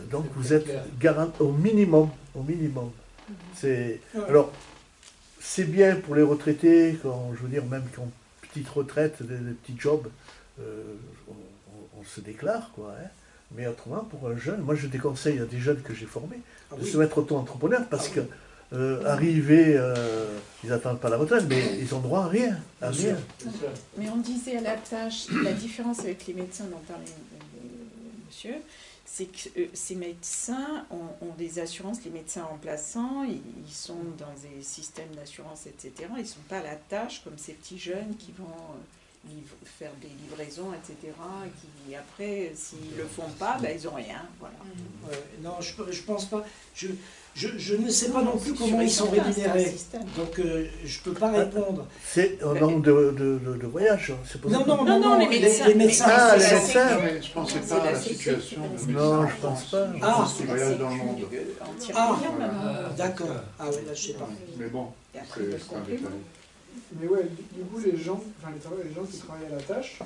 Donc vous êtes garanti au minimum. Au minimum. Alors, c'est bien pour les retraités, quand, je veux dire, même qui ont une petite retraite, des petits jobs, on se déclare, quoi. Hein. Mais autrement, pour un jeune, moi je déconseille à des jeunes que j'ai formés de se mettre auto-entrepreneur parce que arriver, ils n'attendent pas la retraite, mais ils ont droit à rien. À rien. Mais on disait à la tâche, la différence avec les médecins dont parlait monsieur, c'est que ces médecins ont des assurances, les médecins remplaçants, ils sont dans des systèmes d'assurance, etc. Ils ne sont pas à la tâche comme ces petits jeunes qui vont faire des livraisons, etc. Qui après, s'ils ne le font pas, ben, ils n'ont rien. Voilà. Non, je pense pas. Je ne sais pas non plus comment ils sont rémunérés. Donc je ne peux pas répondre. C'est au nombre de voyages. Non, les médecins. Les médecins. Ah, les médecins. Je ne pensais pas à la situation. Non, je ne pense pas. Ils voyagent dans le monde. D'accord. Ah oui, là je ne sais pas. Mais bon, c'est un détail. Mais ouais, du coup, les gens qui travaillent à la tâche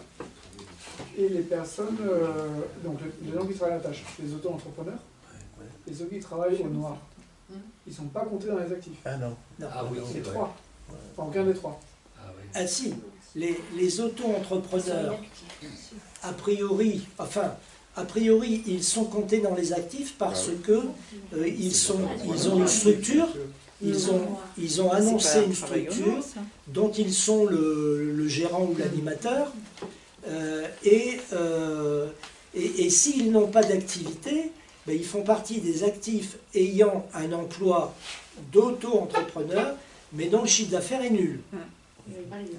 et les personnes, donc les gens qui travaillent à la tâche, les auto-entrepreneurs et ceux qui travaillent au noir, ils ne sont pas comptés dans les actifs. Ah non. Ah oui, les trois. Enfin, aucun des trois. Ah oui. Ah si, les auto-entrepreneurs, a priori, ils sont comptés dans les actifs parce que ils ont une structure. Ils ont annoncé une structure dont ils sont le gérant ou l'animateur et s'ils n'ont pas d'activité, ben, ils font partie des actifs ayant un emploi d'auto-entrepreneur mais dont le chiffre d'affaires est nul.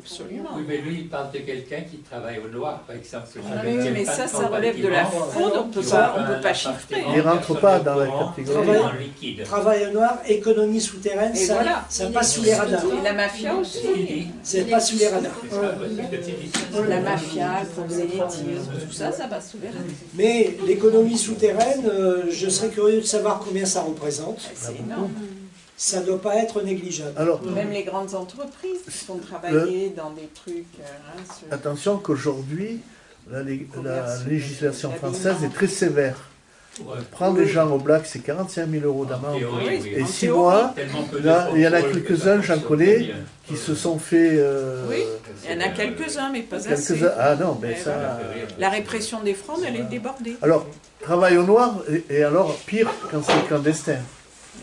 Absolument. Oui, mais lui, il parle de quelqu'un qui travaille au noir, par exemple. Oui, mais ça relève de la fraude, on ne peut pas chiffrer. Il ne rentre pas dans la catégorie. Travail au noir, économie souterraine, ça passe sous les radars. Et la mafia aussi. C'est pas sous les radars. La mafia, le proxénétisme, tout ça, ça passe sous les radars. Mais l'économie souterraine, je serais curieux de savoir combien ça représente. C'est énorme. Ça ne doit pas être négligeable. Alors, même les grandes entreprises qui font travailler dans des trucs... Attention qu'aujourd'hui, la législation française est très sévère. Prendre les gens au black, c'est 45 000 € d'amende. Et 6 mois, là, il y en a quelques-uns, j'en connais, qui se sont fait... Oui, il y en a quelques-uns, mais pas assez. Ah non, mais ça... La répression des fraudes, elle est débordée. Alors, travail au noir, et alors, pire quand c'est clandestin.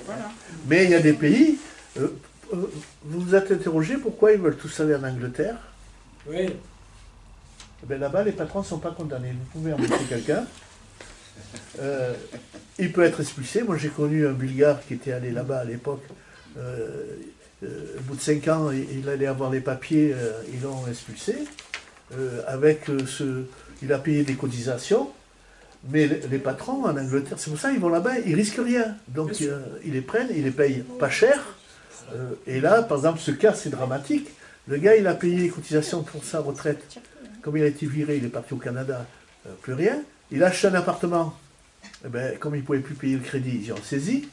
Voilà. Mais il y a des pays, vous vous êtes interrogé pourquoi ils veulent tous aller en Angleterre? Oui. Ben là-bas, les patrons ne sont pas condamnés. Vous pouvez embaucher quelqu'un. Il peut être expulsé. Moi, j'ai connu un Bulgare qui était allé là-bas à l'époque. Au bout de 5 ans, il allait avoir les papiers, ils l'ont expulsé. Il a payé des cotisations. Mais les patrons en Angleterre, c'est pour ça qu'ils vont là-bas, ils risquent rien. Donc ils les prennent, ils les payent pas cher. Et là, par exemple, ce cas, c'est dramatique. Le gars, il a payé les cotisations pour sa retraite. Comme il a été viré, il est parti au Canada, plus rien. Il a acheté un appartement. Eh ben, comme il ne pouvait plus payer le crédit, ils ont saisi.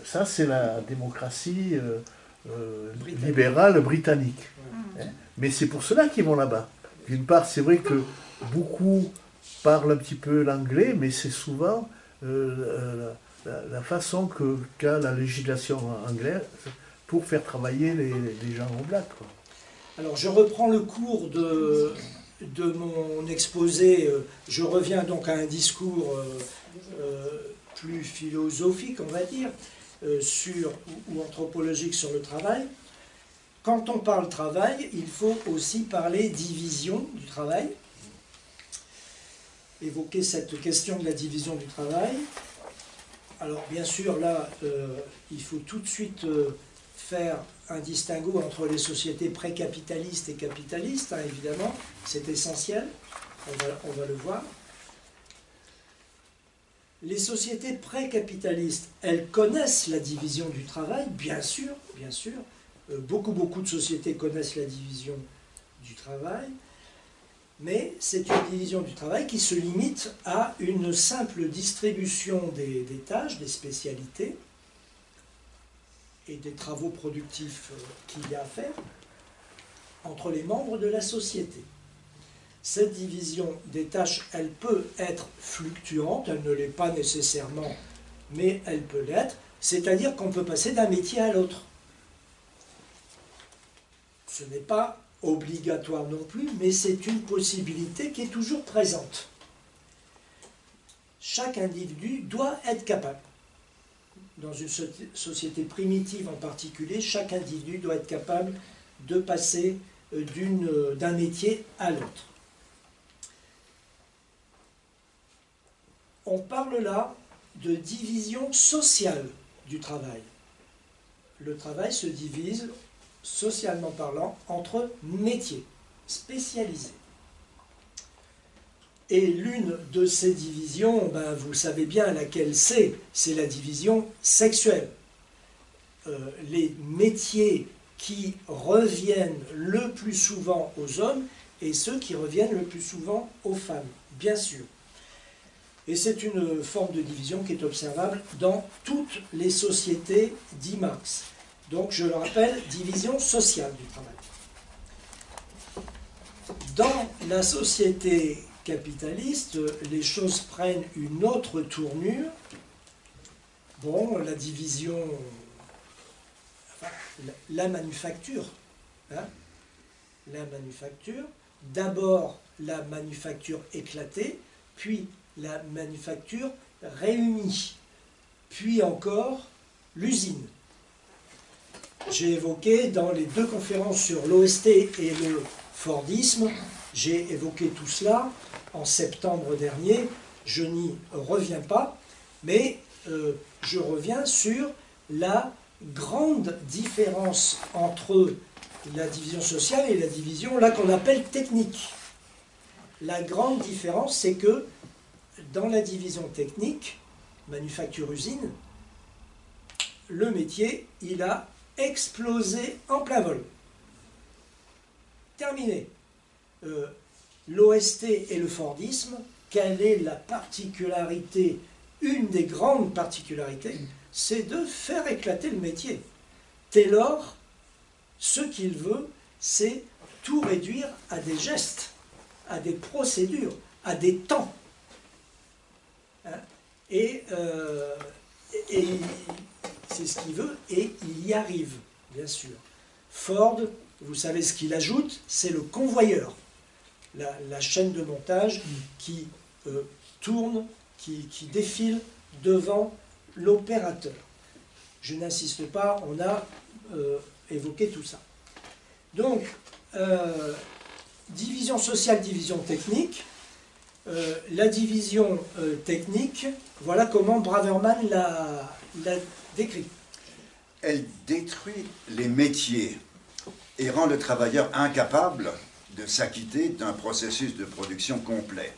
Ça, c'est la démocratie libérale britannique. Hein? Mais c'est pour cela qu'ils vont là-bas. D'une part, c'est vrai que beaucoup parlent un petit peu l'anglais, mais c'est souvent la façon qu'a la législation anglaise pour faire travailler les gens au black. Quoi. Alors, je reprends le cours de mon exposé. Je reviens donc à un discours plus philosophique, on va dire, ou anthropologique sur le travail. Quand on parle travail, il faut aussi parler division du travail. Évoquer cette question de la division du travail. Alors bien sûr là, il faut tout de suite faire un distinguo entre les sociétés pré-capitalistes et capitalistes, hein, évidemment, c'est essentiel, on va le voir. Les sociétés pré-capitalistes, elles connaissent la division du travail, bien sûr, beaucoup de sociétés connaissent la division du travail, mais c'est une division du travail qui se limite à une simple distribution des tâches, des spécialités et des travaux productifs qu'il y a à faire entre les membres de la société. Cette division des tâches, elle peut être fluctuante, elle ne l'est pas nécessairement, mais elle peut l'être, c'est-à-dire qu'on peut passer d'un métier à l'autre. Ce n'est pas obligatoire non plus, mais c'est une possibilité qui est toujours présente. Chaque individu doit être capable. Dans une société primitive en particulier, chaque individu doit être capable de passer d'un métier à l'autre. On parle là de division sociale du travail. Le travail se divise, socialement parlant, entre métiers spécialisés. Et l'une de ces divisions, vous savez bien laquelle c'est la division sexuelle. Les métiers qui reviennent le plus souvent aux hommes et ceux qui reviennent le plus souvent aux femmes, bien sûr. Et c'est une forme de division qui est observable dans toutes les sociétés, dit Marx. Donc, je le rappelle, division sociale du travail. Dans la société capitaliste, les choses prennent une autre tournure. Bon, la division, enfin, la manufacture, hein, la manufacture, d'abord la manufacture éclatée, puis la manufacture réunie, puis encore l'usine. J'ai évoqué dans les deux conférences sur l'OST et le Fordisme, j'ai évoqué tout cela en septembre dernier, je n'y reviens pas, mais je reviens sur la grande différence entre la division sociale et la division là qu'on appelle technique. La grande différence, c'est que dans la division technique, manufacture-usine, le métier, il a explosé en plein vol. Terminé. L'OST et le Fordisme, quelle est la particularité, une des grandes particularités, c'est de faire éclater le métier. Taylor, ce qu'il veut, c'est tout réduire à des gestes, à des procédures, à des temps. Hein? Et c'est ce qu'il veut, et il y arrive, bien sûr. Ford, vous savez ce qu'il ajoute, c'est le convoyeur, la chaîne de montage qui tourne, qui défile devant l'opérateur. Je n'insiste pas, on a évoqué tout ça. Donc, division sociale, division technique. La division technique, voilà comment Braverman l'a décrit. Elle détruit les métiers et rend le travailleur incapable de s'acquitter d'un processus de production complet.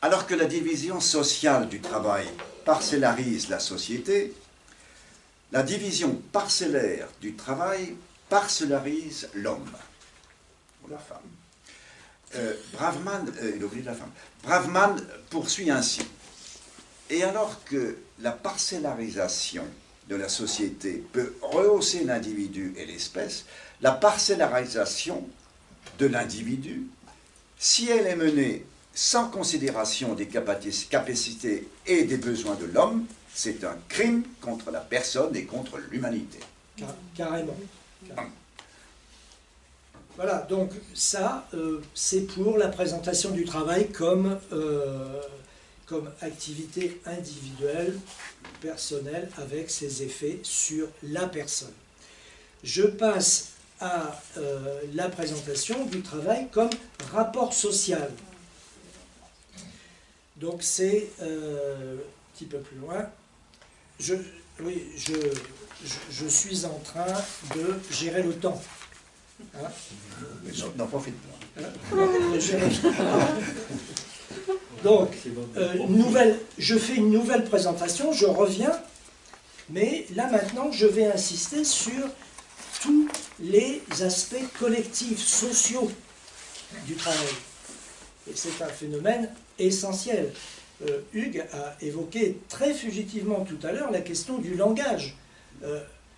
Alors que la division sociale du travail parcellarise la société, la division parcellaire du travail parcellarise l'homme ou la femme. Braverman poursuit ainsi. Et alors que la parcellarisation de la société peut rehausser l'individu et l'espèce, la parcellarisation de l'individu, si elle est menée sans considération des capacités et des besoins de l'homme, c'est un crime contre la personne et contre l'humanité. Carrément. Voilà, donc ça, c'est pour la présentation du travail comme activité individuelle, personnelle, avec ses effets sur la personne. Je passe à la présentation du travail comme rapport social. Donc c'est un petit peu plus loin. Je suis en train de gérer le temps. Hein? N'en profite pas. Donc, je fais une nouvelle présentation, je reviens, mais là maintenant je vais insister sur tout les aspects collectifs, sociaux du travail. Et c'est un phénomène essentiel. Hugues a évoqué très fugitivement tout à l'heure la question du langage.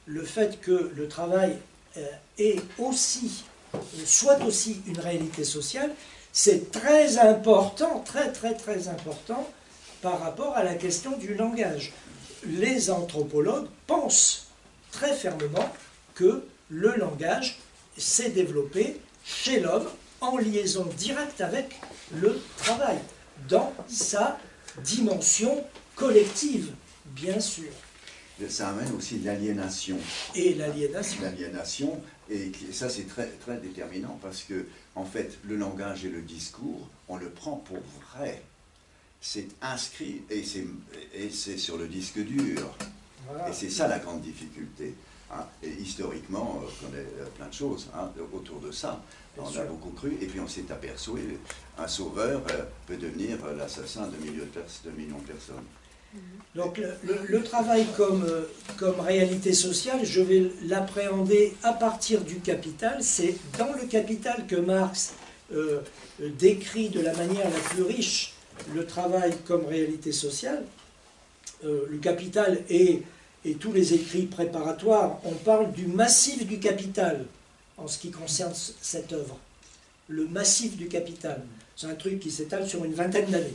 Le fait que le travail soit aussi une réalité sociale, c'est très important, très important par rapport à la question du langage. Les anthropologues pensent très fermement que le langage s'est développé chez l'homme en liaison directe avec le travail, dans sa dimension collective, bien sûr. Ça amène aussi l'aliénation. Et l'aliénation. L'aliénation, et ça c'est très, très déterminant, parce que, en fait, le langage et le discours, on le prend pour vrai. C'est inscrit, et c'est sur le disque dur. Voilà. Et c'est ça la grande difficulté. Hein. Et historiquement, on connaît plein de choses autour de ça. On a beaucoup cru, et puis on s'est aperçu qu'un sauveur peut devenir l'assassin de millions de personnes. Donc le travail comme réalité sociale, je vais l'appréhender à partir du Capital. C'est dans le Capital que Marx décrit de la manière la plus riche le travail comme réalité sociale. Le Capital et tous les écrits préparatoires, on parle du massif du Capital en ce qui concerne cette œuvre. Le massif du Capital. C'est un truc qui s'étale sur une vingtaine d'années.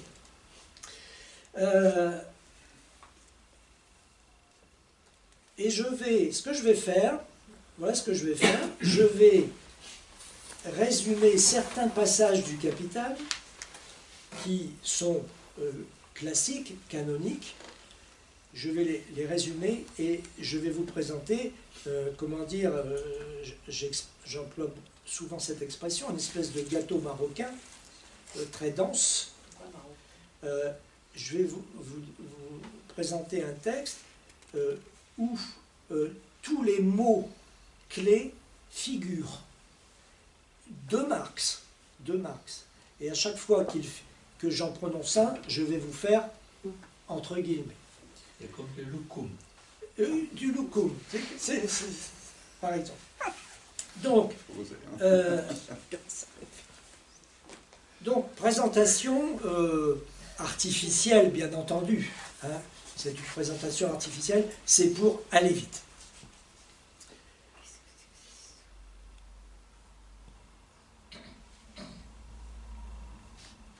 Et ce que je vais faire, je vais résumer certains passages du Capital qui sont classiques, canoniques. Je vais les résumer et je vais vous présenter, j'emploie souvent cette expression, une espèce de gâteau marocain très dense. Je vais vous présenter un texte où tous les mots clés figurent de Marx. Et à chaque fois que j'en prononce un, je vais vous faire entre guillemets. C'est comme du loukoum. Du loukoum, c'est par exemple. Donc, présentation artificielle, bien entendu. Hein. C'est une présentation artificielle, c'est pour aller vite.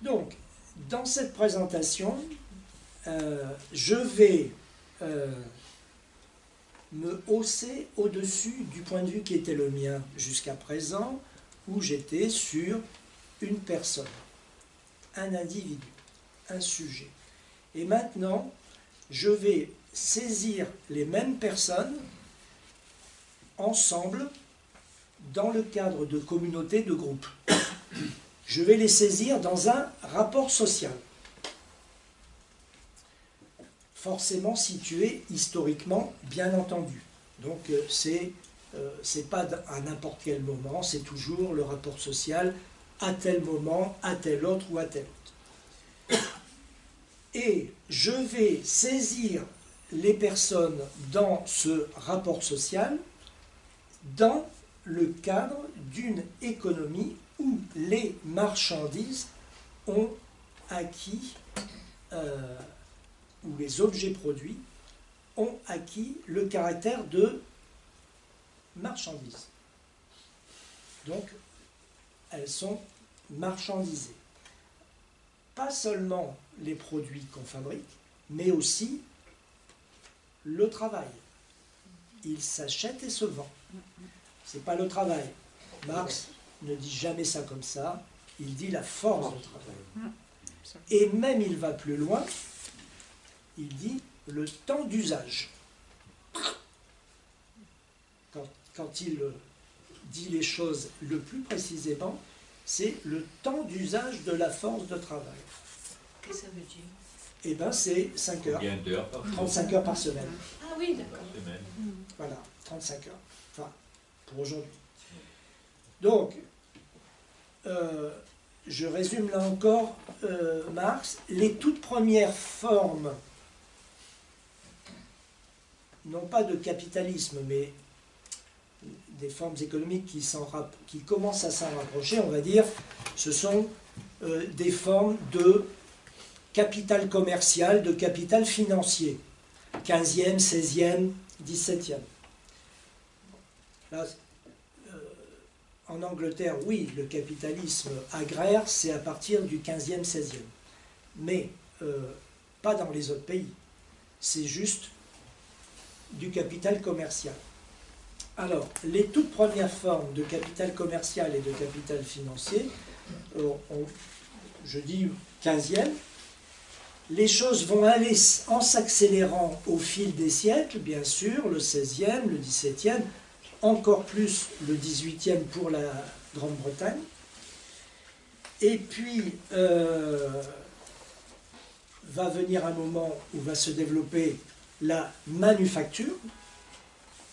Donc, dans cette présentation, je vais me hausser au-dessus du point de vue qui était le mien jusqu'à présent, où j'étais sur une personne, un individu, un sujet. Et maintenant, je vais saisir les mêmes personnes ensemble dans le cadre de communautés, de groupes. Je vais les saisir dans un rapport social, forcément situé historiquement, bien entendu. Donc c'est pas à n'importe quel moment, c'est toujours le rapport social à tel moment, à tel autre ou à tel autre. Et je vais saisir les personnes dans ce rapport social dans le cadre d'une économie où les marchandises ont acquis, où les objets produits ont acquis le caractère de marchandises. Donc, elles sont marchandisées. Pas seulement les produits qu'on fabrique, mais aussi le travail. Il s'achète et se vend. C'est pas le travail. Marx ne dit jamais ça comme ça. Il dit la force du travail. Et même il va plus loin. Il dit le temps d'usage. Quand il dit les choses le plus précisément, c'est le temps d'usage de la force de travail. Qu'est-ce que ça veut dire? Eh bien, c'est 5 heures. Combien d'heures par jour? 35 heures par semaine. Ah oui, d'accord. Voilà, 35 heures. Enfin, pour aujourd'hui. Donc, je résume là encore Marx. Les toutes premières formes, non pas de capitalisme, mais des formes économiques qui commencent à s'en rapprocher, on va dire, ce sont des formes de capital commercial, de capital financier, 15e, 16e, 17e. Là, en Angleterre, oui, le capitalisme agraire, c'est à partir du 15e, 16e. Mais pas dans les autres pays. C'est juste du capital commercial. Alors, les toutes premières formes de capital commercial et de capital financier, je dis 15e, les choses vont aller en s'accélérant au fil des siècles, bien sûr, le 16e, le 17e, encore plus le 18e pour la Grande-Bretagne. Et puis, va venir un moment où va se développer la manufacture.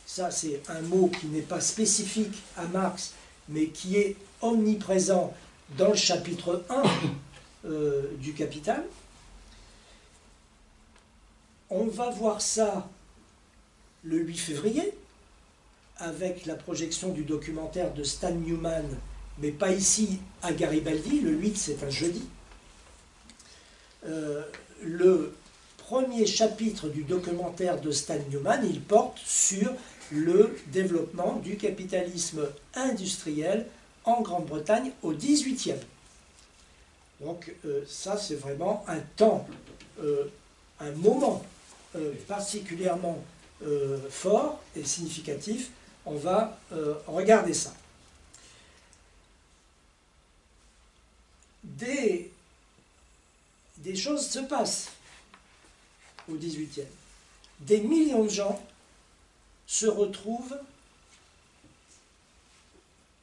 Ça, c'est un mot qui n'est pas spécifique à Marx, mais qui est omniprésent dans le chapitre 1 du Capital. On va voir ça le 8 février, avec la projection du documentaire de Stan Newman, mais pas ici à Garibaldi, le 8 c'est un jeudi. Le premier chapitre du documentaire de Stan Newman, il porte sur le développement du capitalisme industriel en Grande-Bretagne au XVIIIe. Donc ça c'est vraiment un temps, un moment particulièrement fort et significatif. On va regarder ça. Des choses se passent au XVIIIe. Des millions de gens se retrouvent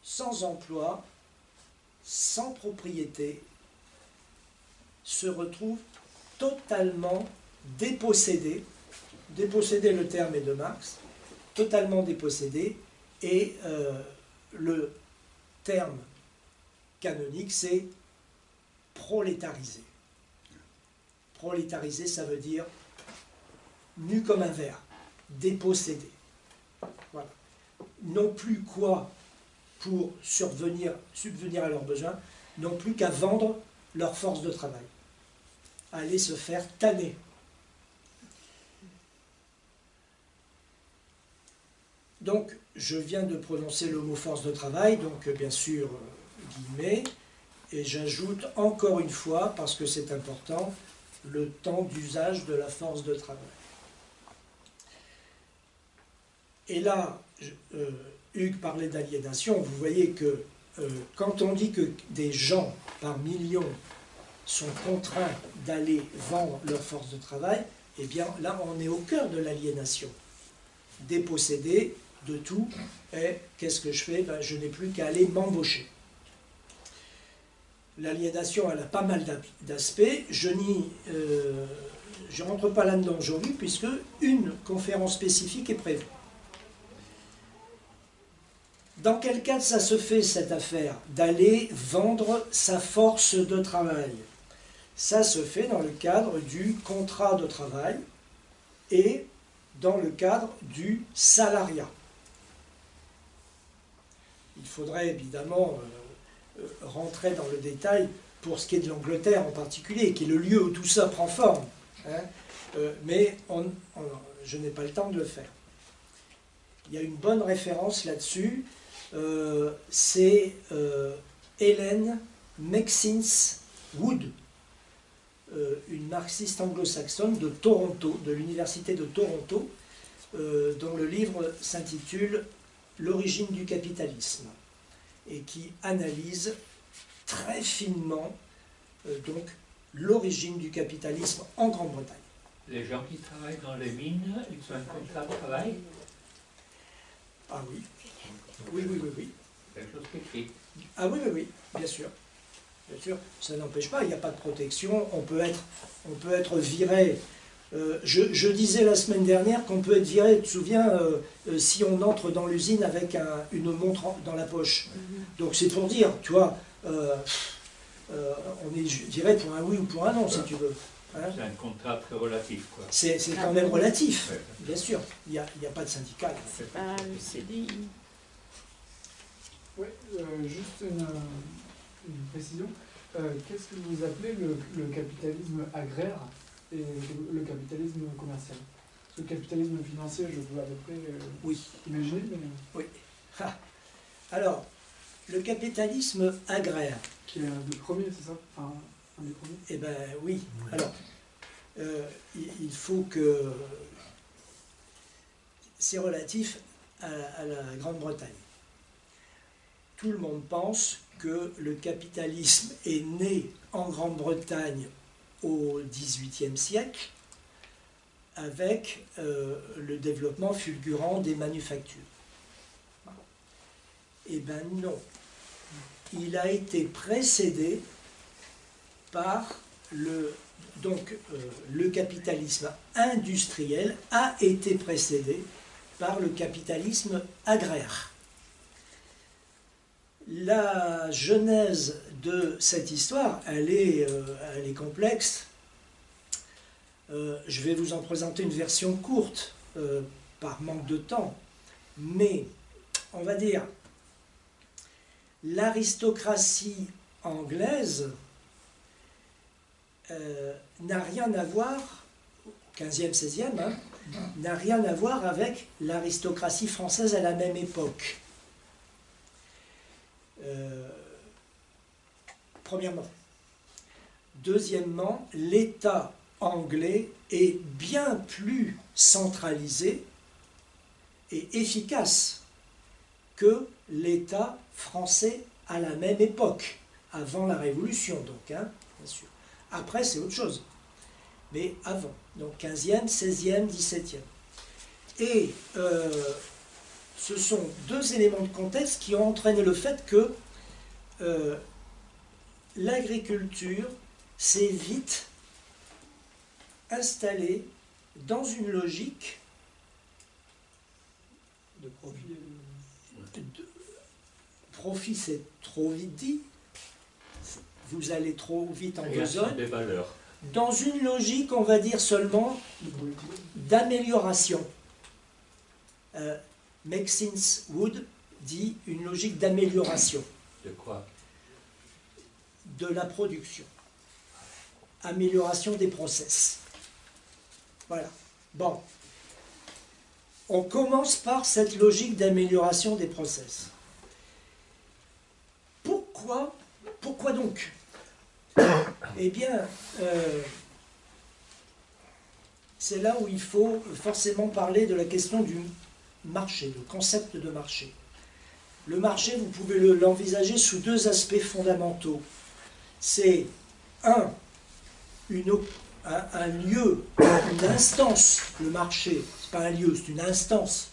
sans emploi, sans propriété, se retrouvent totalement dépossédés. Dépossédés, le terme est de Marx, totalement dépossédés, et le terme canonique, c'est prolétarisé. Prolétarisé, ça veut dire nu comme un ver, dépossédé. Voilà. Non plus quoi pour subvenir à leurs besoins, non plus qu'à vendre leur force de travail. Aller se faire tanner. Donc, je viens de prononcer le mot force de travail, donc bien sûr, guillemets, et j'ajoute encore une fois, parce que c'est important, le temps d'usage de la force de travail. Et là, Hugues parlait d'aliénation, vous voyez que quand on dit que des gens par millions sont contraints d'aller vendre leur force de travail, eh bien là on est au cœur de l'aliénation. Dépossédé de tout, et qu'est-ce que je fais? Ben, je n'ai plus qu'à aller m'embaucher. L'aliénation, elle a pas mal d'aspects. Je ne rentre pas là-dedans aujourd'hui, puisque une conférence spécifique est prévue. Dans quel cadre ça se fait, cette affaire d'aller vendre sa force de travail? Ça se fait dans le cadre du contrat de travail et dans le cadre du salariat. Il faudrait évidemment rentrer dans le détail pour ce qui est de l'Angleterre en particulier, qui est le lieu où tout ça prend forme. Hein. Mais je n'ai pas le temps de le faire. Il y a une bonne référence là-dessus, c'est Helen Maxine Wood, une marxiste anglo-saxonne de Toronto, de l'université de Toronto, dont le livre s'intitule « L'origine du capitalisme » et qui analyse très finement donc l'origine du capitalisme en Grande-Bretagne. Les gens qui travaillent dans les mines, ils ont un contrat de travail? Ah oui. Oui, oui, oui, oui. Quelque chose qu'écrit. Ah oui, oui, oui, bien sûr. Bien sûr, ça n'empêche pas, il n'y a pas de protection, on peut être viré. Je disais la semaine dernière qu'on peut être viré, tu te souviens, si on entre dans l'usine avec une montre dans la poche. Donc c'est pour dire, tu vois, on est viré pour un oui ou pour un non, si tu veux. Hein? C'est un contrat très relatif, quoi. C'est quand même relatif, bien sûr. Il n'y a pas de syndicat. C'est pas le CDI. Oui, juste une précision. Qu'est-ce que vous appelez le capitalisme agraire et le capitalisme commercial? Parce que le capitalisme financier, je peux à peu près Oui. imaginer, mais... Oui. Ah. Alors, le capitalisme agraire. Qui est un des premiers, c'est ça? Enfin, un des premiers? Eh bien, oui. Alors, il faut que... C'est relatif à la Grande-Bretagne. Tout le monde pense que le capitalisme est né en Grande-Bretagne au XVIIIe siècle avec le développement fulgurant des manufactures. Eh bien non. Il a été précédé par le capitalisme industriel a été précédé par le capitalisme agraire. La genèse de cette histoire, elle est complexe. Je vais vous en présenter une version courte, par manque de temps. Mais, on va dire, l'aristocratie anglaise n'a rien à voir, 15e, 16e, hein, n'a rien à voir avec l'aristocratie française à la même époque. Premièrement. Deuxièmement, l'État anglais est bien plus centralisé et efficace que l'État français à la même époque, avant la Révolution, donc, hein, bien sûr. Après, c'est autre chose. Mais avant, donc 15e, 16e, 17e. Et ce sont deux éléments de contexte qui ont entraîné le fait que l'agriculture s'est vite installée dans une logique de profit. Profit, c'est trop vite dit. Vous allez trop vite en besogne. Des valeurs. Dans une logique, on va dire seulement, d'amélioration. Maxine Wood dit une logique d'amélioration. De quoi? De la production. Amélioration des process. Voilà. Bon. On commence par cette logique d'amélioration des process. Pourquoi donc? Eh bien, c'est là où il faut forcément parler de la question du marché, le concept de marché. Le marché, vous pouvez l'envisager sous deux aspects fondamentaux. C'est un lieu, une instance, le marché, c'est pas un lieu, c'est une instance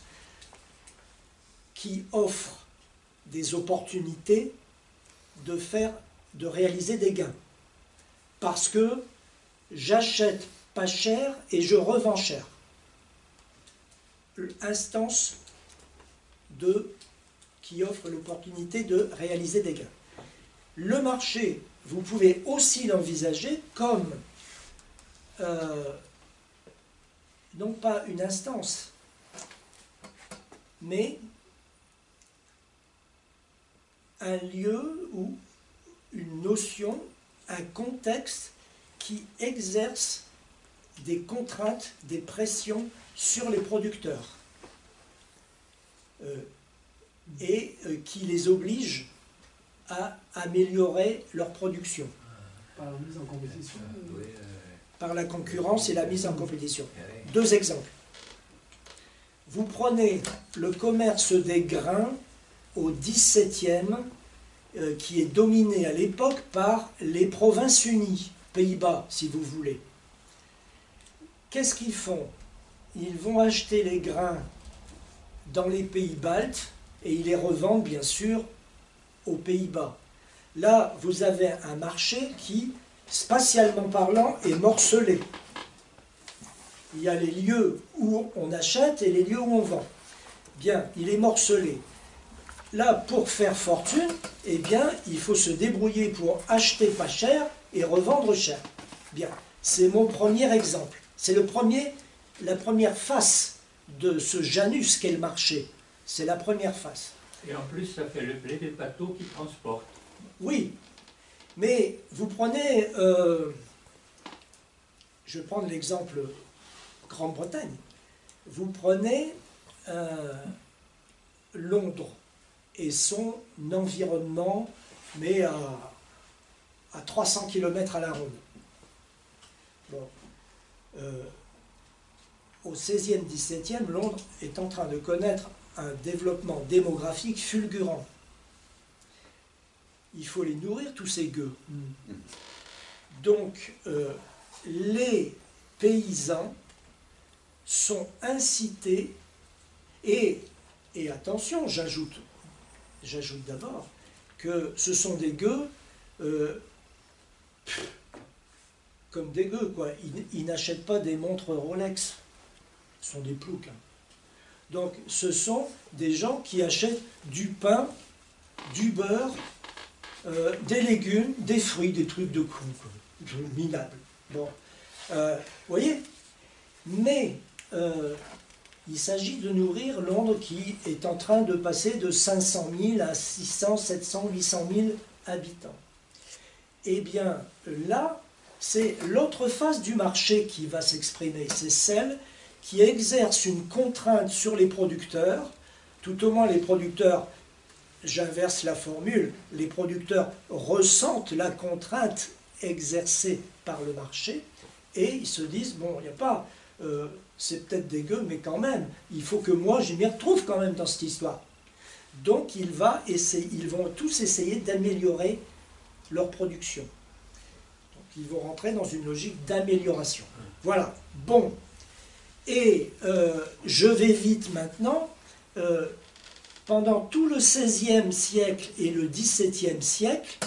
qui offre des opportunités de réaliser des gains. Parce que j'achète pas cher et je revends cher. Instance qui offre l'opportunité de réaliser des gains. Le marché, vous pouvez aussi l'envisager comme non pas une instance, mais un lieu ou une notion, un contexte qui exerce des contraintes, des pressions sur les producteurs et qui les oblige à améliorer leur production. Par la mise en compétition. Par la concurrence et la mise en compétition. Deux exemples. Vous prenez le commerce des grains au XVIIe, qui est dominé à l'époque par les Provinces-Unies, Pays-Bas, si vous voulez. Qu'est-ce qu'ils font? Ils vont acheter les grains dans les pays baltes et ils les revendent, bien sûr, aux Pays-Bas. Là, vous avez un marché qui, spatialement parlant, est morcelé. Il y a les lieux où on achète et les lieux où on vend. Bien, il est morcelé. Là, pour faire fortune, eh bien, il faut se débrouiller pour acheter pas cher et revendre cher. Bien, c'est mon premier exemple. C'est la première face de ce Janus qu'est le marché. C'est la première face. Et en plus, ça fait le blé des bateaux qui transportent. Oui, mais vous prenez, je vais prendre l'exemple Grande-Bretagne, vous prenez Londres et son environnement, mais à 300 km à la ronde. Bon. Au 16e, 17e, Londres est en train de connaître un développement démographique fulgurant. Il faut les nourrir, tous ces gueux. Donc, les paysans sont incités, et attention, j'ajoute d'abord que ce sont des gueux comme des gueux, quoi. Ils n'achètent pas des montres Rolex, ce sont des ploucs. Hein. Donc, ce sont des gens qui achètent du pain, du beurre, des légumes, des fruits, des trucs de cons, minables. Bon, vous voyez. Mais il s'agit de nourrir Londres qui est en train de passer de 500 000 à 600, 700, 800 000 habitants. Eh bien, là, c'est l'autre face du marché qui va s'exprimer. C'est celle qui exerce une contrainte sur les producteurs, tout au moins les producteurs, j'inverse la formule, les producteurs ressentent la contrainte exercée par le marché et ils se disent, bon, il n'y a pas, c'est peut-être dégueu, mais quand même, il faut que moi, je m'y retrouve quand même dans cette histoire. Donc ils vont tous essayer d'améliorer leur production. Donc ils vont rentrer dans une logique d'amélioration. Voilà, bon. Et je vais vite maintenant. Pendant tout le XVIe siècle et le XVIIe siècle,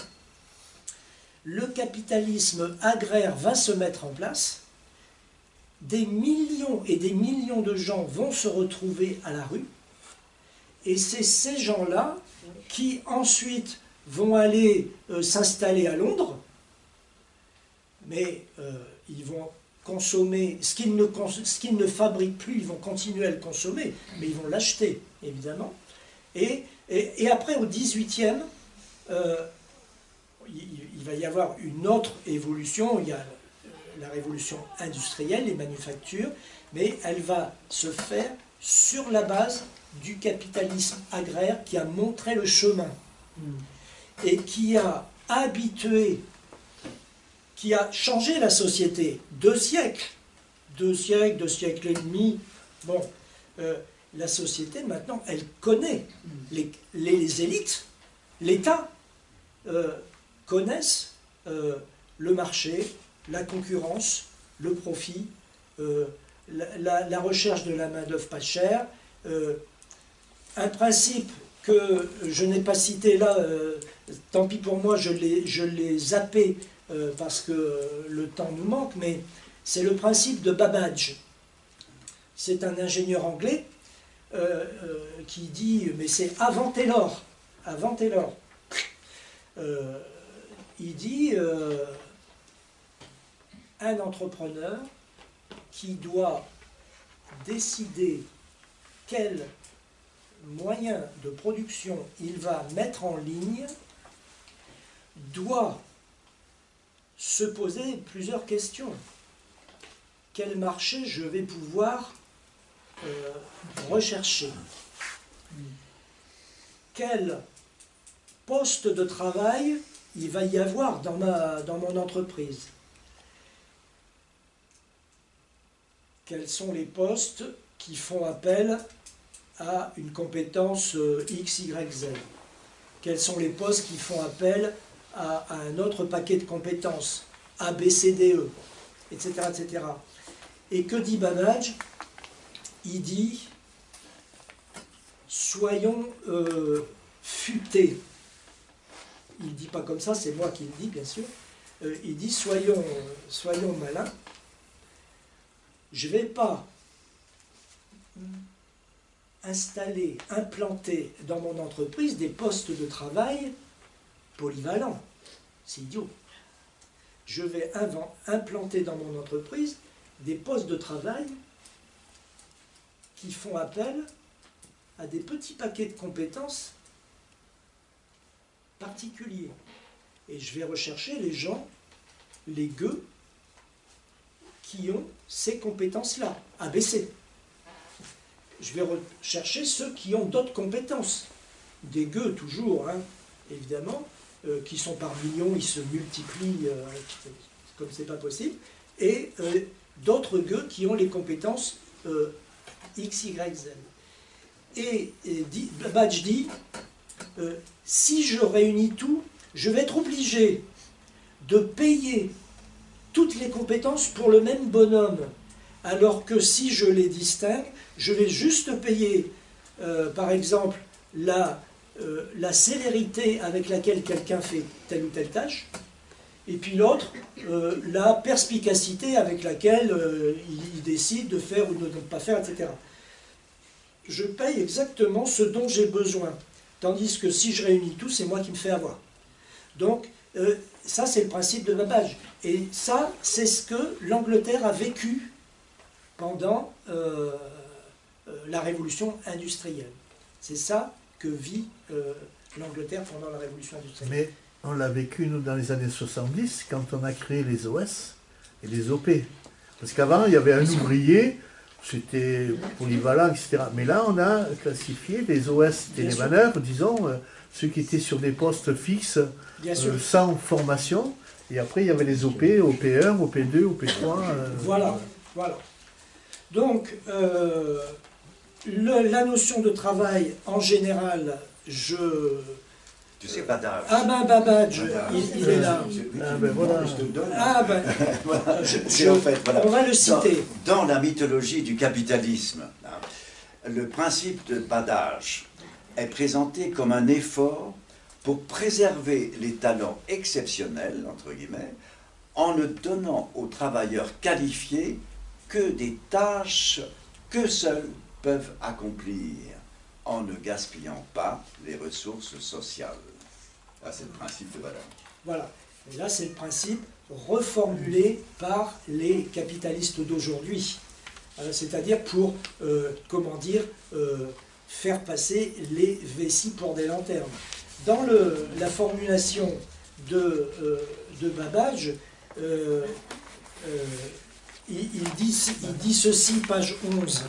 le capitalisme agraire va se mettre en place. Des millions et des millions de gens vont se retrouver à la rue. Et c'est ces gens-là qui ensuite vont aller s'installer à Londres. Mais ils vont consommer ce qu'ils ne fabriquent plus, ils vont continuer à le consommer, mais ils vont l'acheter, évidemment. Et après, au XVIIIe, il va y avoir une autre évolution. Il y a la révolution industrielle, les manufactures, mais elle va se faire sur la base du capitalisme agraire qui a montré le chemin et qui a habitué, qui a changé la société. 2 siècles, 2 siècles et demi. Bon, la société, maintenant, elle connaît. Les élites, l'État, connaissent le marché, la concurrence, le profit, la recherche de la main-d'œuvre pas chère. Un principe que je n'ai pas cité là, tant pis pour moi, je l'ai zappé parce que le temps nous manque, mais c'est le principe de Babbage. C'est un ingénieur anglais qui dit, mais c'est avant Taylor, il dit un entrepreneur qui doit décider quel moyen de production il va mettre en ligne doit se poser plusieurs questions. Quel marché je vais pouvoir rechercher? Quel poste de travail il va y avoir dans mon entreprise? Quels sont les postes qui font appel à une compétence X, Y, Z? Quels sont les postes qui font appel à un autre paquet de compétences, A, B, C, D, E, etc. etc. Et que dit Babbage? Il dit, soyons futés. Il ne dit pas comme ça, c'est moi qui le dis, bien sûr. Il dit, soyons malins. Je ne vais pas installer, implanter dans mon entreprise des postes de travail polyvalents. C'est idiot. Je vais implanter dans mon entreprise des postes de travail qui font appel à des petits paquets de compétences particulier. Et je vais rechercher les gens, les gueux, qui ont ces compétences-là, ABC. Je vais rechercher ceux qui ont d'autres compétences. Des gueux, toujours, hein, évidemment, qui sont par millions, ils se multiplient comme c'est pas possible, et d'autres gueux qui ont les compétences X, Y, Z. Et Babbage dit, si je réunis tout, je vais être obligé de payer toutes les compétences pour le même bonhomme, alors que si je les distingue, je vais juste payer, par exemple, la célérité avec laquelle quelqu'un fait telle ou telle tâche, et puis l'autre, la perspicacité avec laquelle il décide de faire ou de ne pas faire, etc. Je paye exactement ce dont j'ai besoin, tandis que si je réunis tout, c'est moi qui me fais avoir. Donc, ça, c'est le principe de Babbage. Et ça, c'est ce que l'Angleterre a vécu pendant la révolution industrielle. C'est ça que vit l'Angleterre pendant la révolution industrielle. Mais on l'a vécu, nous, dans les années 70, quand on a créé les OS et les OP. Parce qu'avant, il y avait un ouvrier, c'était polyvalent, etc. Mais là, on a classifié les OS télémanœuvres, disons, ceux qui étaient sur des postes fixes, sans formation. Et après, il y avait les OP, OP1, OP2, OP3. Voilà, voilà. Donc, la notion de travail, en général, Tu sais, Babbage. Ah ben Babbage, il est là. Ah ben voilà. Ah ben, Voilà. En fait, voilà. On va le citer. Dans la mythologie du capitalisme, le principe de Babbage est présenté comme un effort pour préserver les talents exceptionnels, entre guillemets, en ne donnant aux travailleurs qualifiés que des tâches que seuls peuvent accomplir, en ne gaspillant pas les ressources sociales. Là, c'est le principe de Babbage. Voilà. Et là, c'est le principe reformulé par les capitalistes d'aujourd'hui. C'est-à-dire pour, comment dire, faire passer les vessies pour des lanternes. Dans la formulation de Babbage, il dit ceci, page 11.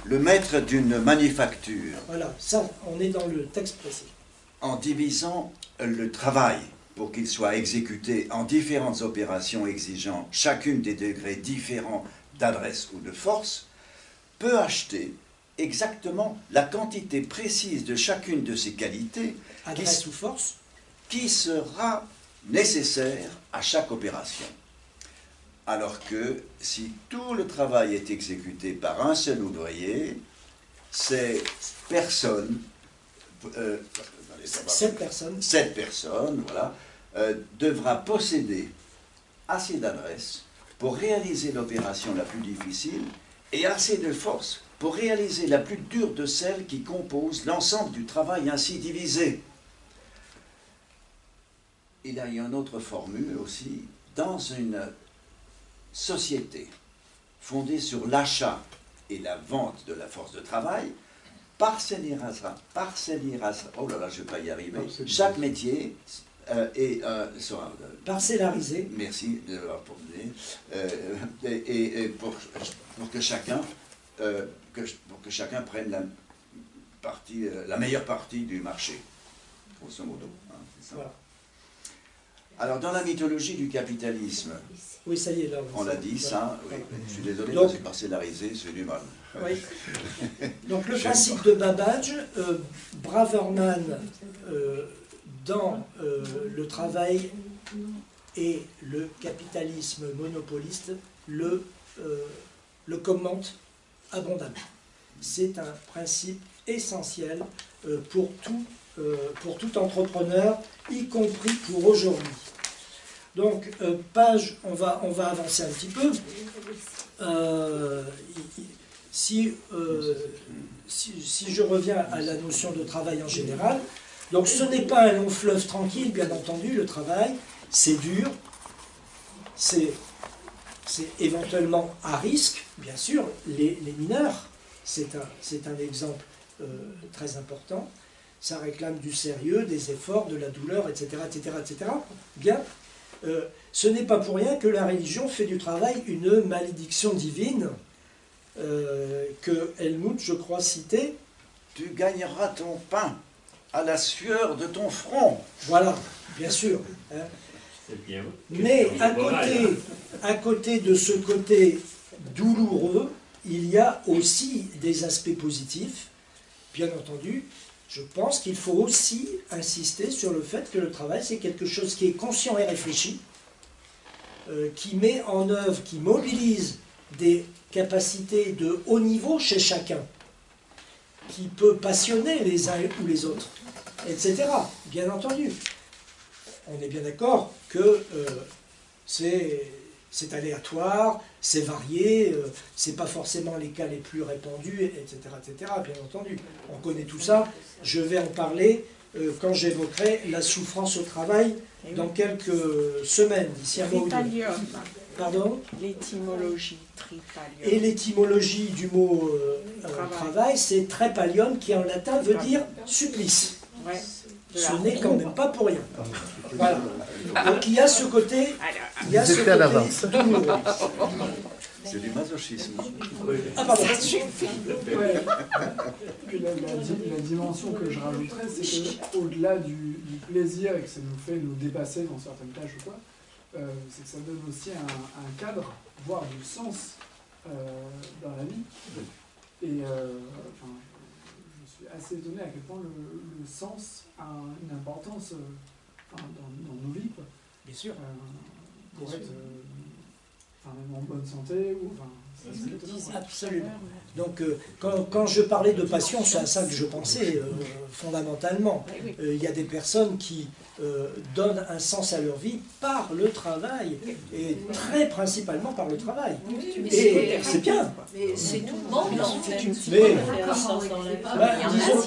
Le maître d'une manufacture. Voilà, ça, on est dans le texte précis. En divisant le travail pour qu'il soit exécuté en différentes opérations exigeant chacune des degrés différents d'adresse ou de force, peut acheter exactement la quantité précise de chacune de ces qualités adresse ou force qui sera nécessaire à chaque opération. Alors que si tout le travail est exécuté par un seul ouvrier, ces personnes, cette personne, voilà, devra posséder assez d'adresse pour réaliser l'opération la plus difficile et assez de force pour réaliser la plus dure de celles qui composent l'ensemble du travail ainsi divisé. Il y a une autre formule aussi. Dans une société fondée sur l'achat et la vente de la force de travail, parcellisera, oh là là, je ne vais pas y arriver, chaque métier sera parcellarisé. Merci de l'avoir proposé. Et pour que chacun prenne la meilleure partie du marché, grosso modo. Hein, c'est ça. Voilà. Alors, dans la mythologie du capitalisme, oui, ça y est, là, on l'a dit, ça, oui. Je suis désolé, donc, c'est parcellarisé, c'est du mal. Oui. Donc, le principe de Babbage, Braverman, dans le travail et le capitalisme monopoliste, le commente abondamment. C'est un principe essentiel pour tout entrepreneur, y compris pour aujourd'hui. Donc, on va avancer un petit peu. Si je reviens à la notion de travail en général, donc ce n'est pas un long fleuve tranquille, bien entendu, le travail, c'est dur, c'est éventuellement à risque, bien sûr, les mineurs, c'est un exemple très important. ça réclame du sérieux, des efforts, de la douleur, etc. etc., etc. Bien. Ce n'est pas pour rien que la religion fait du travail une malédiction divine, que Helmut, je crois, citait. Tu gagneras ton pain à la sueur de ton front. Voilà, bien sûr. Hein. Bien. Mais à côté de ce côté douloureux, il y a aussi des aspects positifs. Bien entendu, je pense qu'il faut aussi insister sur le fait que le travail, c'est quelque chose qui est conscient et réfléchi, qui met en œuvre, qui mobilise des capacités de haut niveau chez chacun, qui peut passionner les uns ou les autres, etc. Bien entendu. On est bien d'accord que c'est aléatoire, c'est varié, c'est pas forcément les cas les plus répandus, etc., etc., bien entendu. On connaît tout ça. Je vais en parler quand j'évoquerai la souffrance au travail dans quelques semaines, d'ici un mois ou deux. Pardon ? L'étymologie, tripalium. Et l'étymologie du mot travail, c'est trepalium, qui en latin veut dire supplice. Ouais. Ce n'est quand même pas pour rien. Voilà. Donc il y a ce côté, douloureux. C'est du masochisme. Ah pardon. Ouais. Puis la dimension que je rajouterais, c'est qu'au-delà du plaisir et que ça nous fait nous dépasser dans certaines tâches ou quoi, c'est que ça donne aussi un cadre, voire du sens dans la vie. Et je suis assez étonné à quel point le sens a une importance dans nos vies, quoi. Bien sûr. Pour être même en bonne santé. Absolument. Donc quand je parlais de passion, c'est à ça que je pensais fondamentalement. Il y a des personnes qui donnent un sens à leur vie par le travail, et très principalement par le travail. Et c'est bien. Mais c'est tout le monde en fait. Mais disons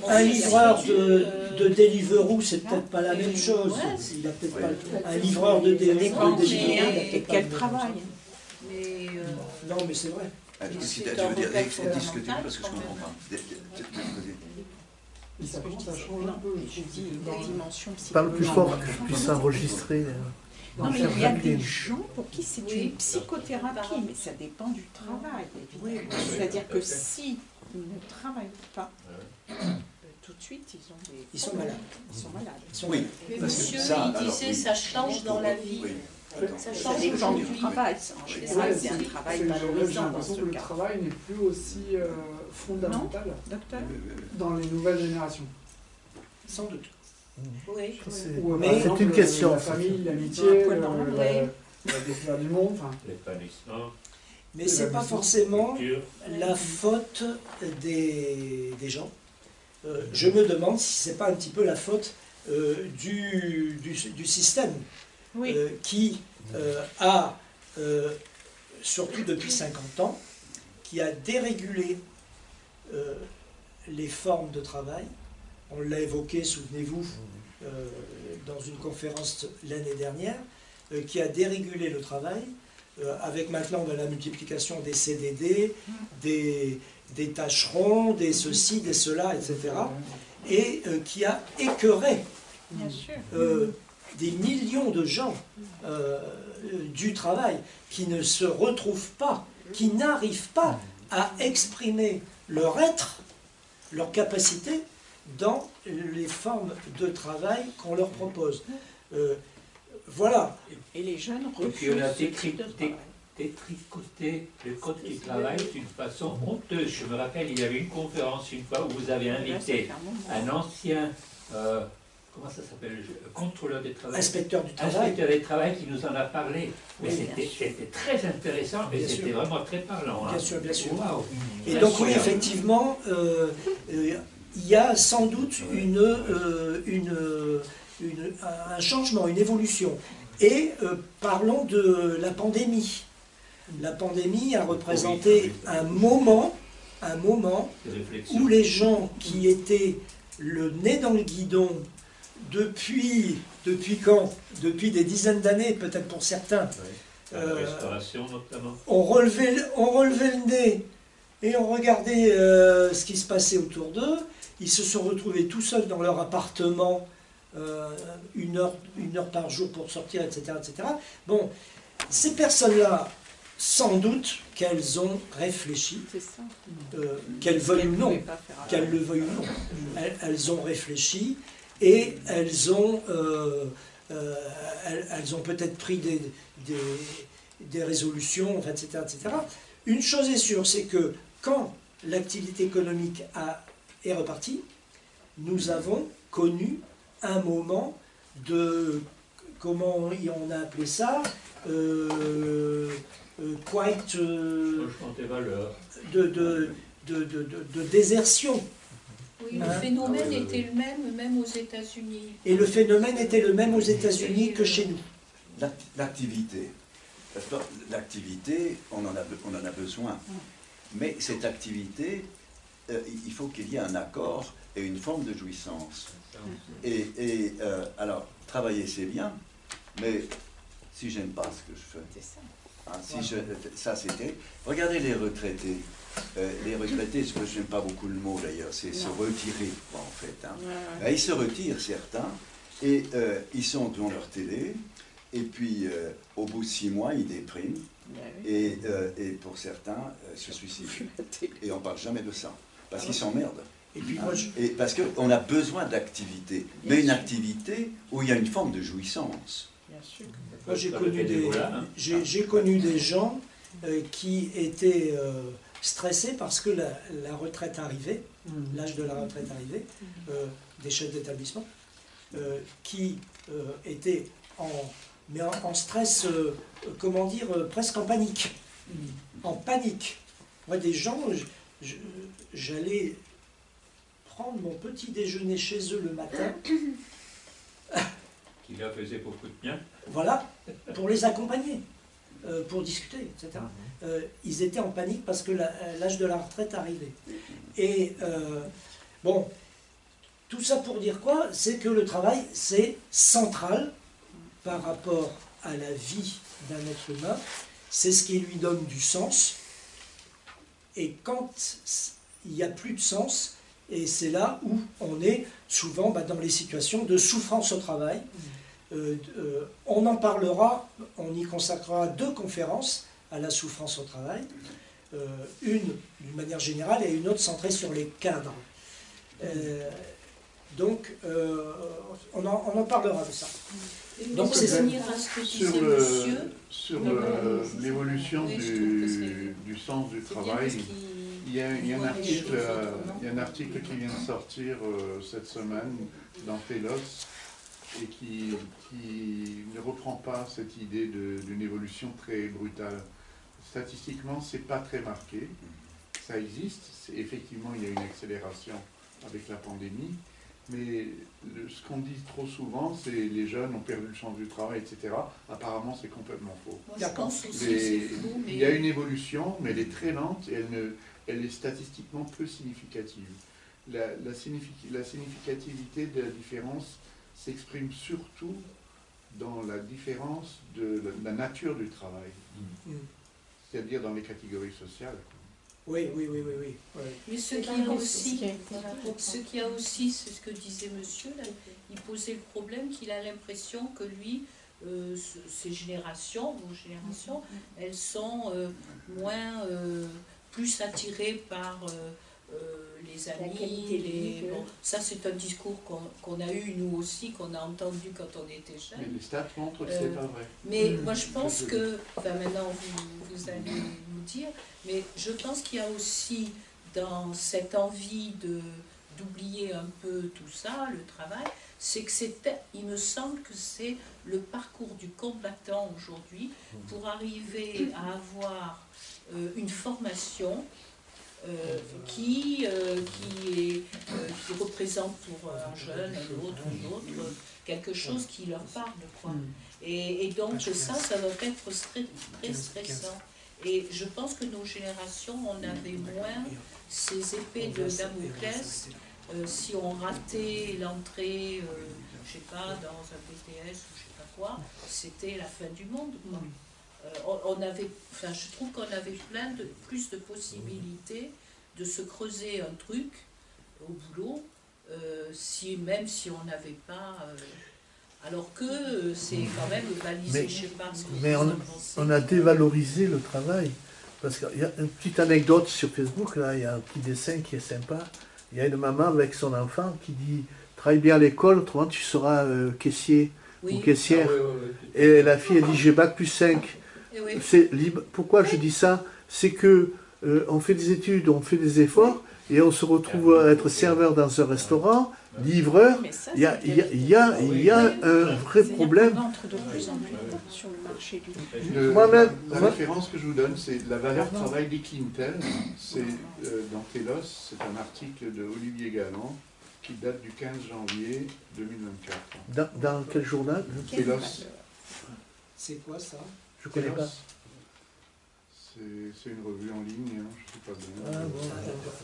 qu'un livreur de Deliveroo, c'est peut-être pas la même chose. Il a peut-être pas un livreur de Deliveroo. Et quel travail. Non, mais c'est vrai. Tu veux dire, dis ce que tu veux parce que je comprends pas. Ça change un peu. Je dis la dimension psychologique. Pas le plus fort que je puisse enregistrer. Non, mais il y a des gens pour qui c'est une psychothérapie, mais ça dépend du travail, évidemment. C'est-à-dire que si ils ne travaillent pas, tout de suite, ils sont malades. Ils sont malades. Oui. Mais monsieur, il disait ça change dans la vie. Ça dépend du travail. En général, c'est un travail valorisant dans ce cas. Le travail n'est plus aussi fondamental dans les nouvelles générations. Sans doute. Oui. Mais c'est une question. La famille, l'amitié, la découverte du monde. L'épanouissement. Mais ce n'est pas forcément la faute des gens. Je me demande si ce n'est pas un petit peu la faute du système. Oui. Qui a, surtout depuis 50 ans, qui a dérégulé les formes de travail. On l'a évoqué, souvenez-vous, dans une conférence l'année dernière, qui a dérégulé le travail, avec maintenant la multiplication des CDD, des tâcherons, des ceci, des cela, etc. Et qui a écœuré des millions de gens du travail qui ne se retrouvent pas, qui n'arrivent pas à exprimer leur être, leur capacité dans les formes de travail qu'on leur propose. Voilà. Et les jeunes refusent. Et puis on a détricoté le code du travail d'une façon honteuse. Je me rappelle, il y avait une conférence une fois où vous avez invité un ancien... comment ça s'appelle, contrôleur du travail. Inspecteur du travail. Inspecteur du travail qui nous en a parlé. Mais c'était très intéressant et c'était vraiment très parlant. Bien sûr, bien sûr. Wow. Et donc oui, effectivement, il y a sans doute un changement, une évolution. Et parlons de la pandémie. La pandémie a représenté un moment où les gens qui étaient le nez dans le guidon depuis quand? Depuis des dizaines d'années, peut-être pour certains. La restauration notamment. On relevait le nez et on regardait ce qui se passait autour d'eux. ils se sont retrouvés tout seuls dans leur appartement, une heure par jour pour sortir, etc., etc. Bon, ces personnes-là, sans doute qu'elles ont réfléchi, qu'elles veuillent ou non, qu'elles le veuillent ou non, elles ont réfléchi et elles ont peut-être pris des résolutions, enfin, etc., etc. Une chose est sûre, c'est que quand l'activité économique est repartie, nous avons connu un moment de, comment on a appelé ça, changement des valeurs. de désertion. Oui, le phénomène était le même aux États-Unis. Et le phénomène était le même aux États-Unis que chez nous. L'activité. L'activité, on en a besoin. Mais cette activité, il faut qu'il y ait un accord et une forme de jouissance. Alors, travailler c'est bien, mais si j'aime pas ce que je fais, ça c'était. Regardez les retraités. Les retraités, je n'aime pas beaucoup le mot d'ailleurs, c'est se retirer, quoi, en fait. Hein. Ils se retirent, certains, et ils sont devant leur télé, et puis au bout de 6 mois, ils dépriment, et pour certains, se suicident. Et on ne parle jamais de ça, parce qu'ils s'emmerdent. Et puis parce qu'on a besoin d'activité, mais une activité où il y a une forme de jouissance. Moi, j'ai connu des gens qui étaient stressés parce que la retraite arrivait, l'âge de la retraite arrivait, des chefs d'établissement, qui étaient en stress, comment dire, presque en panique. En panique. Moi, des gens, j'allais prendre mon petit déjeuner chez eux le matin. Qui leur faisait beaucoup de bien. Voilà, pour les accompagner, pour discuter, etc. Ils étaient en panique parce que l'âge de la retraite arrivait. Et bon, tout ça pour dire quoi? C'est que le travail, c'est central par rapport à la vie d'un être humain. C'est ce qui lui donne du sens. Et quand il n'y a plus de sens, et c'est là où on est souvent dans les situations de souffrance au travail. On en parlera, on y consacrera 2 conférences à la souffrance au travail, une d'une manière générale et une autre centrée sur les cadres. Donc, on en parlera de ça. Donc, c'est revenir à ce que disait monsieur. Sur l'évolution du sens du travail, il y a un article qui vient de sortir cette semaine dans Telos, et qui ne reprend pas cette idée d'une évolution très brutale. Statistiquement, c'est pas très marqué. Ça existe. Effectivement, il y a une accélération avec la pandémie. Mais ce qu'on dit trop souvent, c'est les jeunes ont perdu le sens du travail, etc. Apparemment, c'est complètement faux. Moi, je pense aussi que c'est faux, mais... Il y a une évolution, mais elle est très lente et elle est statistiquement peu significative. La significativité de la différence s'exprime surtout dans la différence de la nature du travail, c'est-à-dire dans les catégories sociales. Oui. Mais ce qu'il y a aussi, c'est ce que disait monsieur, là, il posait le problème qu'il a l'impression que lui, ces générations, vos générations, elles sont plus attirées par les amis, bon, ça c'est un discours qu'on a eu nous aussi, qu'on a entendu quand on était jeunes. Mais les stats montrent que c'est pas vrai. Mais moi je pense que, maintenant vous allez nous dire, mais je pense qu'il y a aussi dans cette envie d'oublier un peu tout ça, le travail, c'est que il me semble que c'est le parcours du combattant aujourd'hui pour arriver à avoir une formation qui représente pour un jeune, un autre, quelque chose qui leur parle, quoi. Et donc ça doit être très stressant. Et je pense que nos générations, on avait moins ces épées de Damoclès. Si on ratait l'entrée, je sais pas, dans un BTS ou je sais pas quoi, c'était la fin du monde, quoi. Je trouve qu'on avait plus de possibilités de se creuser un truc au boulot, même si on n'avait pas... alors que c'est quand même balisé, je ne sais pas ce que mais vous en pensez. on a dévalorisé le travail. Parce qu'il y a une petite anecdote sur Facebook, là, il y a un petit dessin qui est sympa. Il y a une maman avec son enfant qui dit « Travaille bien à l'école, autrement tu seras caissier ou caissière. Et la fille, elle dit « J'ai bac plus 5 ». C'est libre. Pourquoi je dis ça? C'est que on fait des études, on fait des efforts, et on se retrouve à être serveur dans un restaurant, livreur. Il y a un vrai problème. On entre de plus en plus tard sur le marché du La référence que je vous donne, c'est la valeur travail des Quintel. C'est dans Telos, c'est un article de Olivier Galland qui date du 15 janvier 2024. Dans quel journal? Telos. C'est quoi ça? Je ne connais pas. C'est une revue en ligne, hein, je ne sais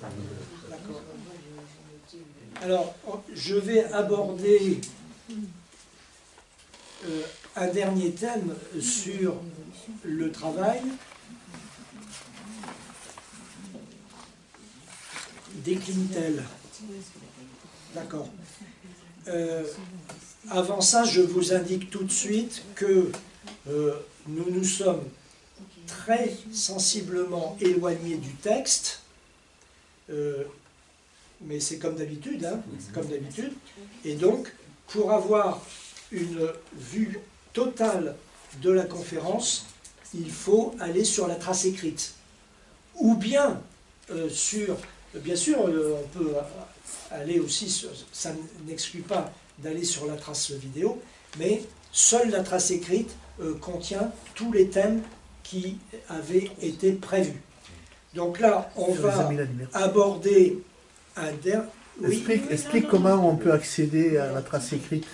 pas bien. D'accord. Alors, je vais aborder un dernier thème sur le travail. Décline-t-elle? D'accord. Avant ça, je vous indique tout de suite que nous nous sommes très sensiblement éloignés du texte, mais c'est comme d'habitude, hein, comme d'habitude. Et donc, pour avoir une vue totale de la conférence, il faut aller sur la trace écrite. Ou bien bien sûr, on peut aller aussi, ça n'exclut pas d'aller sur la trace vidéo, mais seule la trace écrite contient tous les thèmes qui avaient été prévus. Donc là, on va aborder un dernier... Oui. Explique comment on peut accéder à la trace écrite.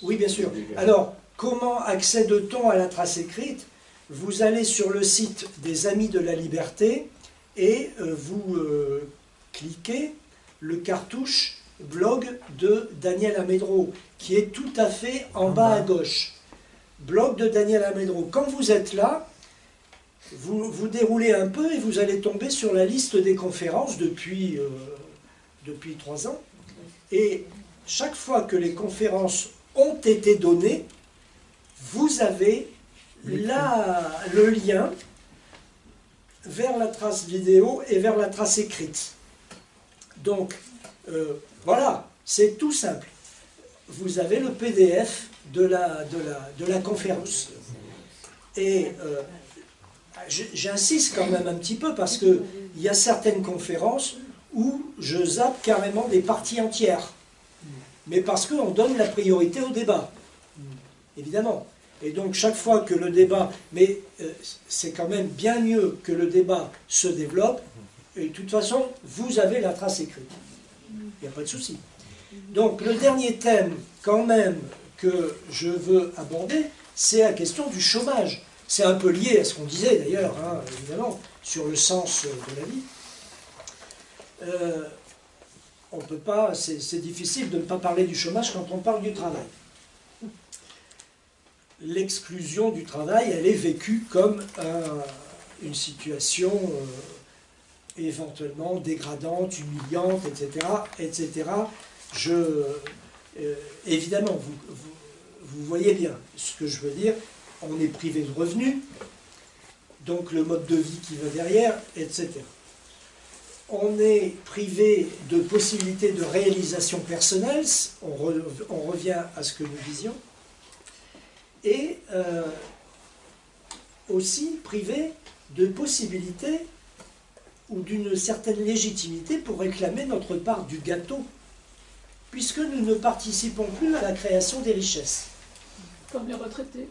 Oui, bien sûr. Alors, comment accède-t-on à la trace écrite? Vous allez sur le site des Amis de la Liberté et vous cliquez le cartouche blog de Daniel Amédro, qui est tout à fait en bas à gauche. Blog de Daniel Amédro. Quand vous êtes là, vous déroulez un peu et vous allez tomber sur la liste des conférences depuis 3 ans. Et chaque fois que les conférences ont été données, vous avez le lien vers la trace vidéo et vers la trace écrite. Donc, voilà, c'est tout simple. Vous avez le PDF de la conférence. Et j'insiste quand même un petit peu parce qu'il y a certaines conférences où je zappe carrément des parties entières. Mais parce qu'on donne la priorité au débat, évidemment. Et donc chaque fois que le débat... Mais c'est quand même bien mieux que le débat se développe. Et de toute façon, vous avez la trace écrite. Il n'y a pas de souci. Donc le dernier thème, quand même, que je veux aborder, c'est la question du chômage. C'est un peu lié à ce qu'on disait d'ailleurs, hein, évidemment, sur le sens de la vie. On peut pas, c'est difficile de ne pas parler du chômage quand on parle du travail. L'exclusion du travail, elle est vécue comme une situation éventuellement dégradante, humiliante, etc. etc. Évidemment, vous voyez bien ce que je veux dire. On est privé de revenus, donc le mode de vie qui va derrière, etc. On est privé de possibilités de réalisation personnelle, on revient à ce que nous disions, et aussi privé de possibilités ou d'une certaine légitimité pour réclamer notre part du gâteau, puisque nous ne participons plus à la création des richesses. Comme les retraités.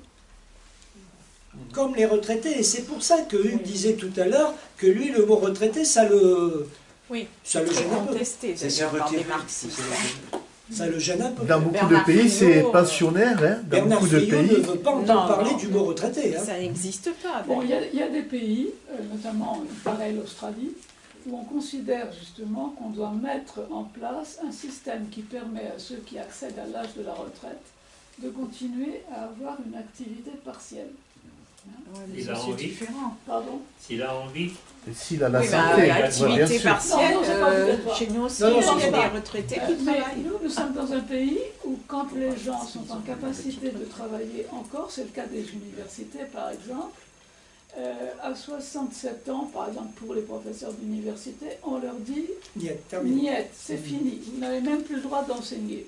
Comme les retraités, et c'est pour ça que Hugues disait tout à l'heure que lui, le mot retraité, ça le gêne un peu. C'est dans des marxistes. Ça le gêne un peu. Dans beaucoup de pays, c'est pensionnaire. Hein. Dans Bernard beaucoup de Friot pays... ne veut pas entendre parler du mot retraité. Hein. Ça n'existe pas. Bon, il y a des pays, notamment pareil l'Australie, où on considère justement qu'on doit mettre en place un système qui permet à ceux qui accèdent à l'âge de la retraite de continuer à avoir une activité partielle. mais Il ça, a c'est envie. différent. Pardon? S'il a envie. Et s'il a la Oui, santé, mais bien activité sûr. partielle, Non, c'est pas obligatoire. chez nous aussi, Non, non, il y a c'est pas. des retraités qui Mais travaillent. nous sommes dans un pays où quand les gens sont en capacité de travailler encore, c'est le cas des universités par exemple, à 67 ans, par exemple pour les professeurs d'université, on leur dit Niet, terminé. niet, c'est fini, vous n'avez même plus le droit d'enseigner.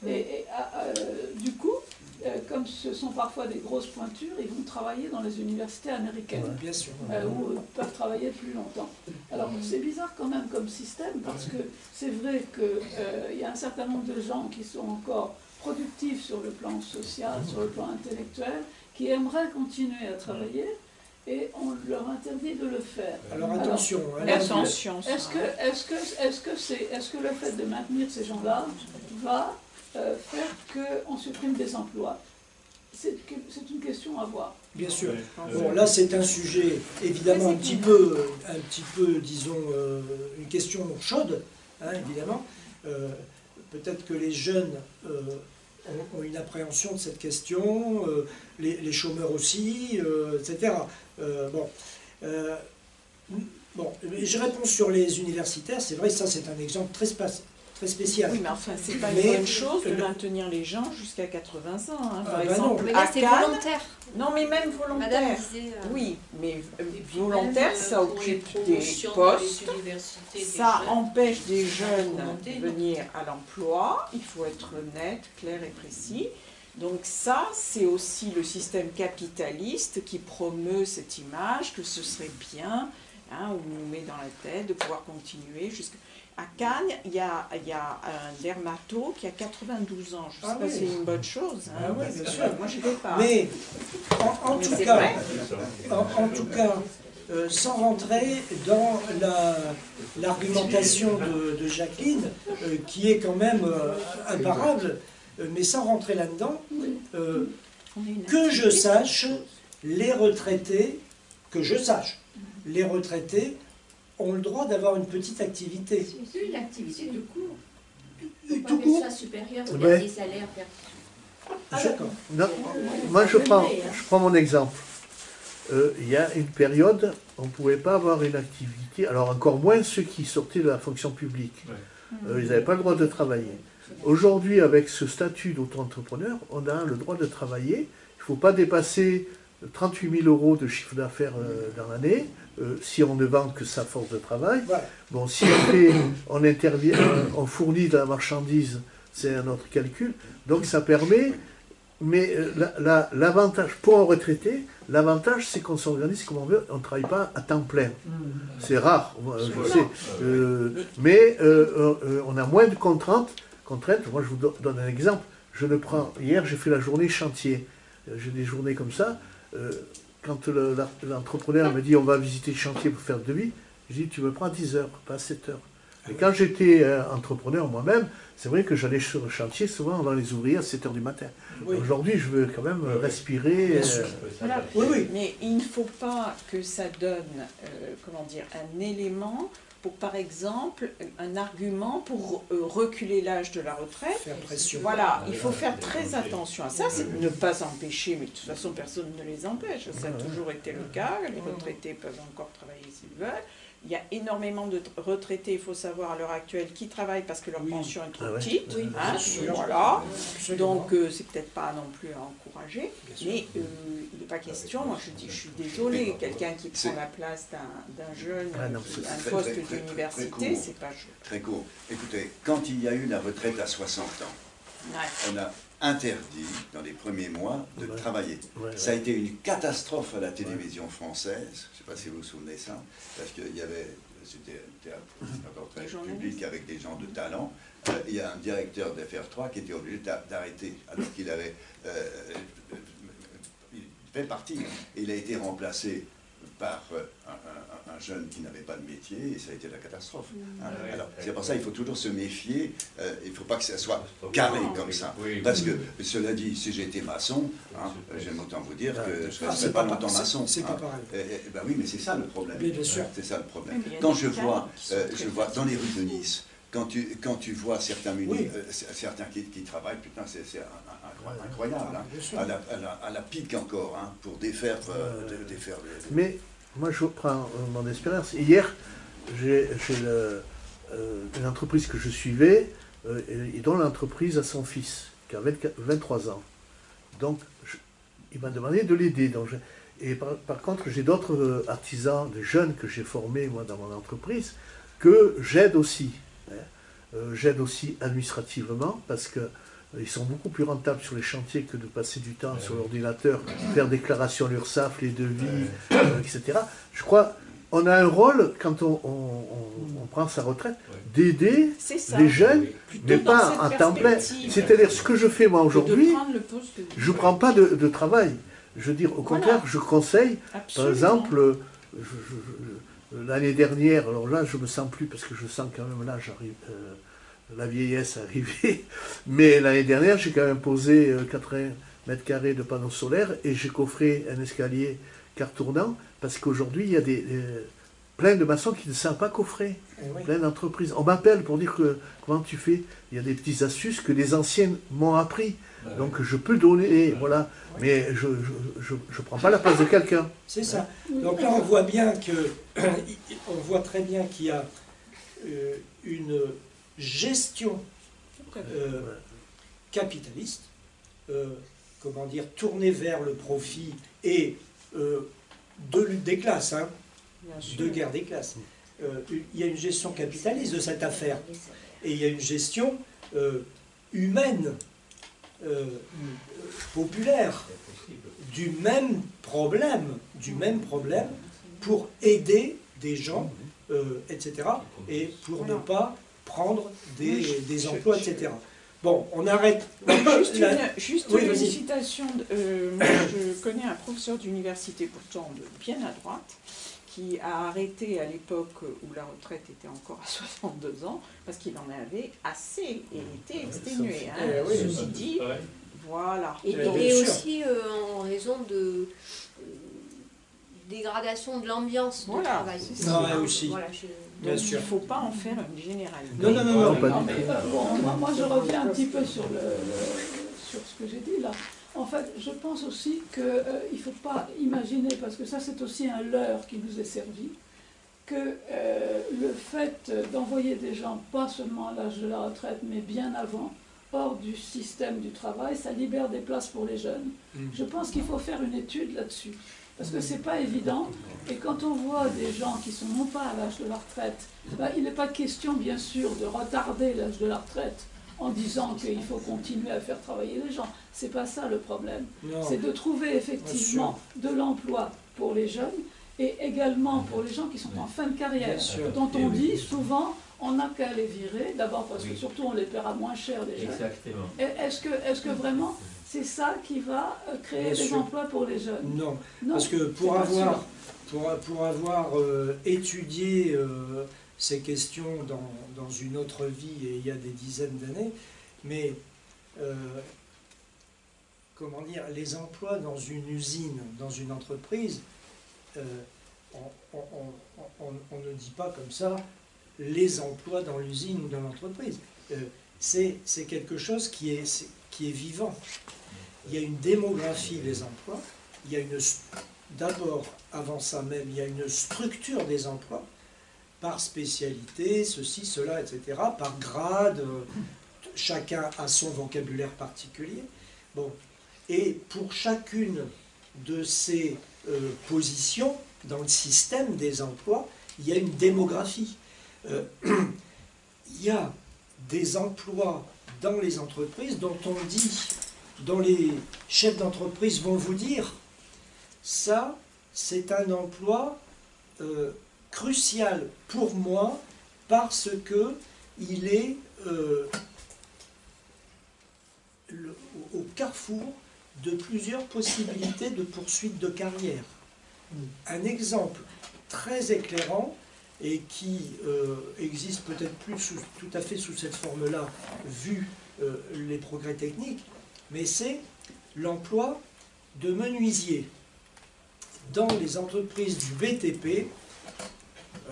Du coup, comme ce sont parfois des grosses pointures, ils vont travailler dans les universités américaines. Bien sûr. Où ils peuvent travailler plus longtemps. Alors c'est bizarre quand même comme système parce que c'est vrai qu'il y a un certain nombre de gens qui sont encore productifs sur le plan social, sur le plan intellectuel, qui aimeraient continuer à travailler et on leur interdit de le faire. Alors attention. Attention. Est-ce que le fait de maintenir ces gens-là va faire qu'on supprime des emplois? C'est une question à voir. Bien sûr. Bon, là, c'est un sujet évidemment un petit peu, disons, une question chaude, hein, évidemment. Peut-être que les jeunes ont une appréhension de cette question, les chômeurs aussi, etc. Bon, je réponds sur les universitaires. C'est vrai, ça, c'est un exemple très spécial. Oui, mais enfin, c'est pas une bonne chose de maintenir les gens jusqu'à 80 ans. Hein. Par bah exemple, Mais à là, c'est Cannes, volontaire. non, mais même volontaire. Madame disait, Oui, mais puis volontaire, même, ça pour les occupe des promotions dans les postes, universités des ça jeunes, empêche des sont jeunes recommandés, de non? venir à l'emploi. Il faut être net, clair et précis. Donc ça, c'est aussi le système capitaliste qui promeut cette image que ce serait bien, hein, on nous met dans la tête de pouvoir continuer jusqu'à... À Cannes, il y a un dermato qui a 92 ans. Je ne sais pas si c'est une bonne chose. Hein, Ah oui, parce bien que sûr. moi, je ne vais pas. Mais en Mais tout c'est cas, vrai. sans rentrer dans l'argumentation de Jacqueline, qui est quand même imparable, mais sans rentrer là-dedans, que je sache, les retraités ont le droit d'avoir une petite activité. C'est une activité de cours. Il ne Tout faut pas court. qu'elle soit supérieure au Ouais. dernier salaire perçu. D'accord. Non, moi je prends mon exemple. Il y a une période, on ne pouvait pas avoir une activité, alors encore moins ceux qui sortaient de la fonction publique. Ils n'avaient pas le droit de travailler. Aujourd'hui, avec ce statut d'auto-entrepreneur, on a le droit de travailler. Il ne faut pas dépasser 38 000 euros de chiffre d'affaires dans l'année, si on ne vend que sa force de travail. Voilà. Bon, si on intervient, on fournit de la marchandise, c'est un autre calcul. Donc ça permet, mais l'avantage pour un retraité, l'avantage c'est qu'on s'organise comme on veut, on ne travaille pas à temps plein. C'est rare, je sais. Mais on a moins de contraintes. Moi je vous donne un exemple. Hier j'ai fait la journée chantier. J'ai des journées comme ça. Quand l'entrepreneur me dit on va visiter le chantier pour faire le devis, je dis tu me prends 10 heures, pas 7 heures. Et quand j'étais entrepreneur moi-même, c'est vrai que j'allais sur le chantier souvent dans les ouvriers à 7 heures du matin. Oui. Aujourd'hui, je veux quand même respirer. Bien sûr. Voilà. Oui, oui. Mais il ne faut pas que ça donne, un élément pour, par exemple, un argument pour reculer l'âge de la retraite. Faire pression. Voilà, il faut faire très attention à ça, c'est de ne pas empêcher, mais de toute façon personne ne les empêche, ça a toujours été le cas, les retraités peuvent encore travailler s'ils veulent. Il y a énormément de retraités, il faut savoir à l'heure actuelle, qui travaillent parce que leur pension est trop petite. Oui, hein, bien sûr. voilà. Absolument. Donc c'est peut-être pas non plus à encourager, mais il n'est pas question, moi je dis je suis désolée, quelqu'un qui prend la place d'un jeune, Ah non, qui c'est a un très, poste très, très d'université, court. c'est pas juste. Très court. Écoutez, quand il y a eu la retraite à 60 ans, on a interdit dans les premiers mois de travailler. Ça a été une catastrophe à la télévision française, je ne sais pas si vous vous souvenez de ça, parce qu'il y avait, c'était un portrait public avec des gens de talent, il y a un directeur d'FR3 qui était obligé d'arrêter, alors qu'il avait il fait partie, et il a été remplacé par un jeune qui n'avait pas de métier, et ça a été la catastrophe. Alors, c'est pour ça qu'il faut toujours se méfier, il ne faut pas que ça soit carré comme ça. Parce que, cela dit, si j'étais maçon, j'aime autant vous dire que je ne resterai pas longtemps maçon. C'est pas pareil. Ben oui, mais c'est ça le problème. Bien sûr. C'est ça le problème. Quand je vois dans les rues de Nice, quand tu vois certains, certains qui travaillent, putain, c'est incroyable, hein, à la pique encore, hein, pour défaire, défaire Mais moi, je prends mon expérience. Hier, j'ai une entreprise que je suivais, et dont l'entreprise a son fils, qui a 23 ans. Donc, il m'a demandé de l'aider. Et par contre, j'ai d'autres artisans, des jeunes que j'ai formés, moi, dans mon entreprise, que j'aide aussi. J'aide aussi administrativement, parce qu'ils sont beaucoup plus rentables sur les chantiers que de passer du temps sur l'ordinateur, faire déclaration à l'URSSAF, les devis, etc. Je crois on a un rôle, quand on prend sa retraite, d'aider les jeunes, mais pas en temps plein. C'est-à-dire, ce que je fais moi aujourd'hui, je ne prends pas de travail. Je veux dire, au contraire, je conseille, par exemple, l'année dernière, alors là, je ne me sens plus, parce que je sens quand même là, j'arrive, la vieillesse arrivée, mais l'année dernière, j'ai quand même posé 80 mètres carrés de panneaux solaires, et j'ai coffré un escalier car tournant, parce qu'aujourd'hui, il y a plein de maçons qui ne savent pas coffrer, plein d'entreprises. On m'appelle pour dire comment tu fais. Il y a des petites astuces que les anciennes m'ont appris. Donc je peux donner, voilà, mais je ne prends pas la place de quelqu'un. C'est ça. Donc là, on voit bien on voit très bien qu'il y a une gestion capitaliste, comment dire, tournée vers le profit et de lutte des classes, hein, de guerre des classes. Il y a une gestion capitaliste de cette affaire, et il y a une gestion humaine, populaire, du même problème pour aider des gens, etc., et pour ne pas prendre des emplois, etc. Bon, on arrête. Juste une citation. Moi, je connais un professeur d'université, pourtant bien à droite, qui a arrêté à l'époque où la retraite était encore à 62 ans, parce qu'il en avait assez et était exténué. Hein. Ceci dit, voilà. Et aussi en raison de dégradation de l'ambiance de travail. Non, aussi. Voilà, donc il ne faut pas en faire une généralité. Non, pas du tout. Moi, je reviens un petit peu sur ce que j'ai dit là. En fait, je pense aussi qu'il ne faut pas imaginer, parce que ça c'est aussi un leurre qui nous est servi, que le fait d'envoyer des gens, pas seulement à l'âge de la retraite, mais bien avant, hors du système du travail, ça libère des places pour les jeunes. Je pense qu'il faut faire une étude là-dessus. Parce que c'est pas évident, et quand on voit des gens qui sont non pas à l'âge de la retraite, il n'est pas question bien sûr de retarder l'âge de la retraite en disant qu'il faut continuer à faire travailler les gens. C'est pas ça le problème. C'est de trouver effectivement de l'emploi pour les jeunes et également pour les gens qui sont en fin de carrière, dont on dit souvent on n'a qu'à les virer, d'abord parce que surtout on les paiera moins cher les jeunes. Exactement. Est-ce que vraiment c'est ça qui va créer des emplois pour les jeunes? Non, parce que pour avoir étudié ces questions dans une autre vie et il y a des dizaines d'années, mais comment dire, les emplois dans une usine, dans une entreprise, on ne dit pas comme ça les emplois dans l'usine ou dans l'entreprise. C'est quelque chose qui est vivant. Il y a une démographie des emplois, il y a d'abord, avant ça même, il y a une structure des emplois, par spécialité, ceci, cela, etc., par grade, chacun a son vocabulaire particulier. Bon. Et pour chacune de ces positions dans le système des emplois, il y a une démographie. Il y a des emplois dans les entreprises dont on dit, dont les chefs d'entreprise vont vous dire, ça, c'est un emploi crucial pour moi parce que il est au carrefour de plusieurs possibilités de poursuite de carrière. Un exemple très éclairant et qui existe peut-être plus tout à fait sous cette forme-là, vu les progrès techniques, mais c'est l'emploi de menuisier. Dans les entreprises du BTP,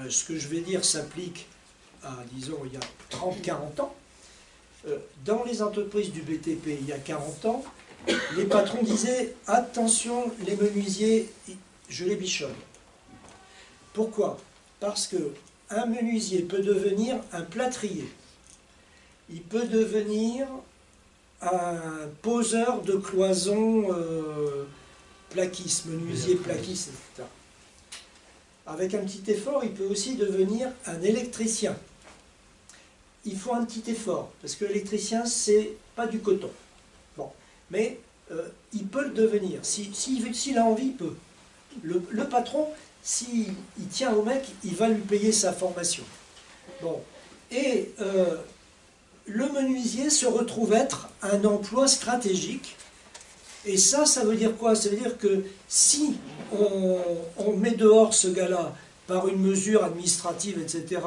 ce que je vais dire s'applique disons, il y a 30-40 ans, dans les entreprises du BTP, il y a 40 ans, les patrons disaient « Attention, les menuisiers, je les bichonne ». Pourquoi? Parce qu'un menuisier peut devenir un plâtrier. Il peut devenir un poseur de cloisons plaquistes, menuisier plaquiste, etc. Avec un petit effort, il peut aussi devenir un électricien. Il faut un petit effort, parce que l'électricien, c'est pas du coton. Bon, mais il peut le devenir. S'il a envie, il peut. Le patron, s'il tient au mec, il va lui payer sa formation. Bon, et le menuisier se retrouve être un emploi stratégique. Et ça veut dire quoi? Ça veut dire que si on met dehors ce gars-là par une mesure administrative, etc.,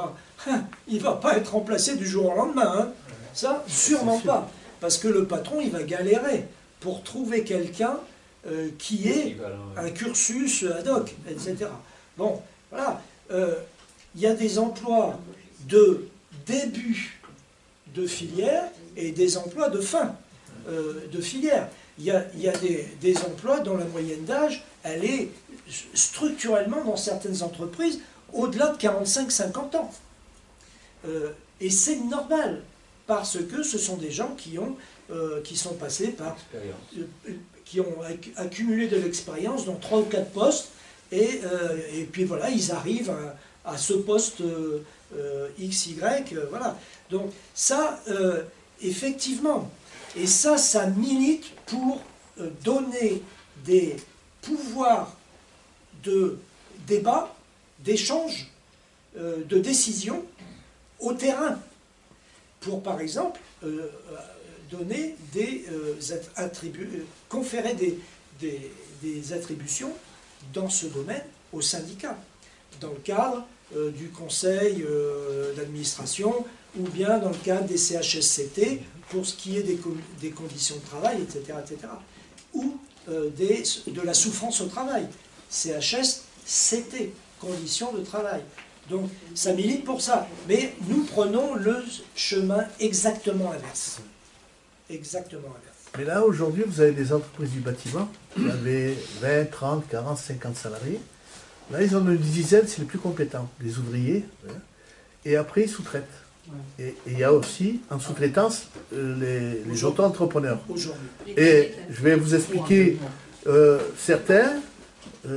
il ne va pas être remplacé du jour au lendemain. Hein. Ça, sûrement pas. Parce que le patron, il va galérer pour trouver quelqu'un qui ait un cursus ad hoc, etc. Bon, voilà. Il y a des emplois de début de filière et des emplois de fin de filière. Il y a des emplois dont la moyenne d'âge, elle est structurellement, dans certaines entreprises, au-delà de 45-50 ans. Et c'est normal, parce que ce sont des gens qui sont passés par... qui ont accumulé de l'expérience dans 3 ou 4 postes, et puis voilà, ils arrivent à ce poste XY, voilà. Donc ça, effectivement, et ça milite pour donner des pouvoirs de débat, d'échange, de décision au terrain, pour par exemple donner des conférer des attributions dans ce domaine aux syndicats, dans le cadre du conseil d'administration ou bien dans le cadre des CHSCT pour ce qui est des conditions de travail, etc., ou de la souffrance au travail, CHSCT, conditions de travail. Donc ça milite pour ça, mais nous prenons le chemin exactement inverse. Exactement inverse. Mais là, aujourd'hui, vous avez des entreprises du bâtiment qui avaient 20, 30, 40, 50 salariés. Là, ils ont une dizaine, c'est les plus compétents, les ouvriers. Et après, ils sous-traitent. Et il y a aussi, en sous-traitance, les auto-entrepreneurs. Et je vais vous expliquer, certains,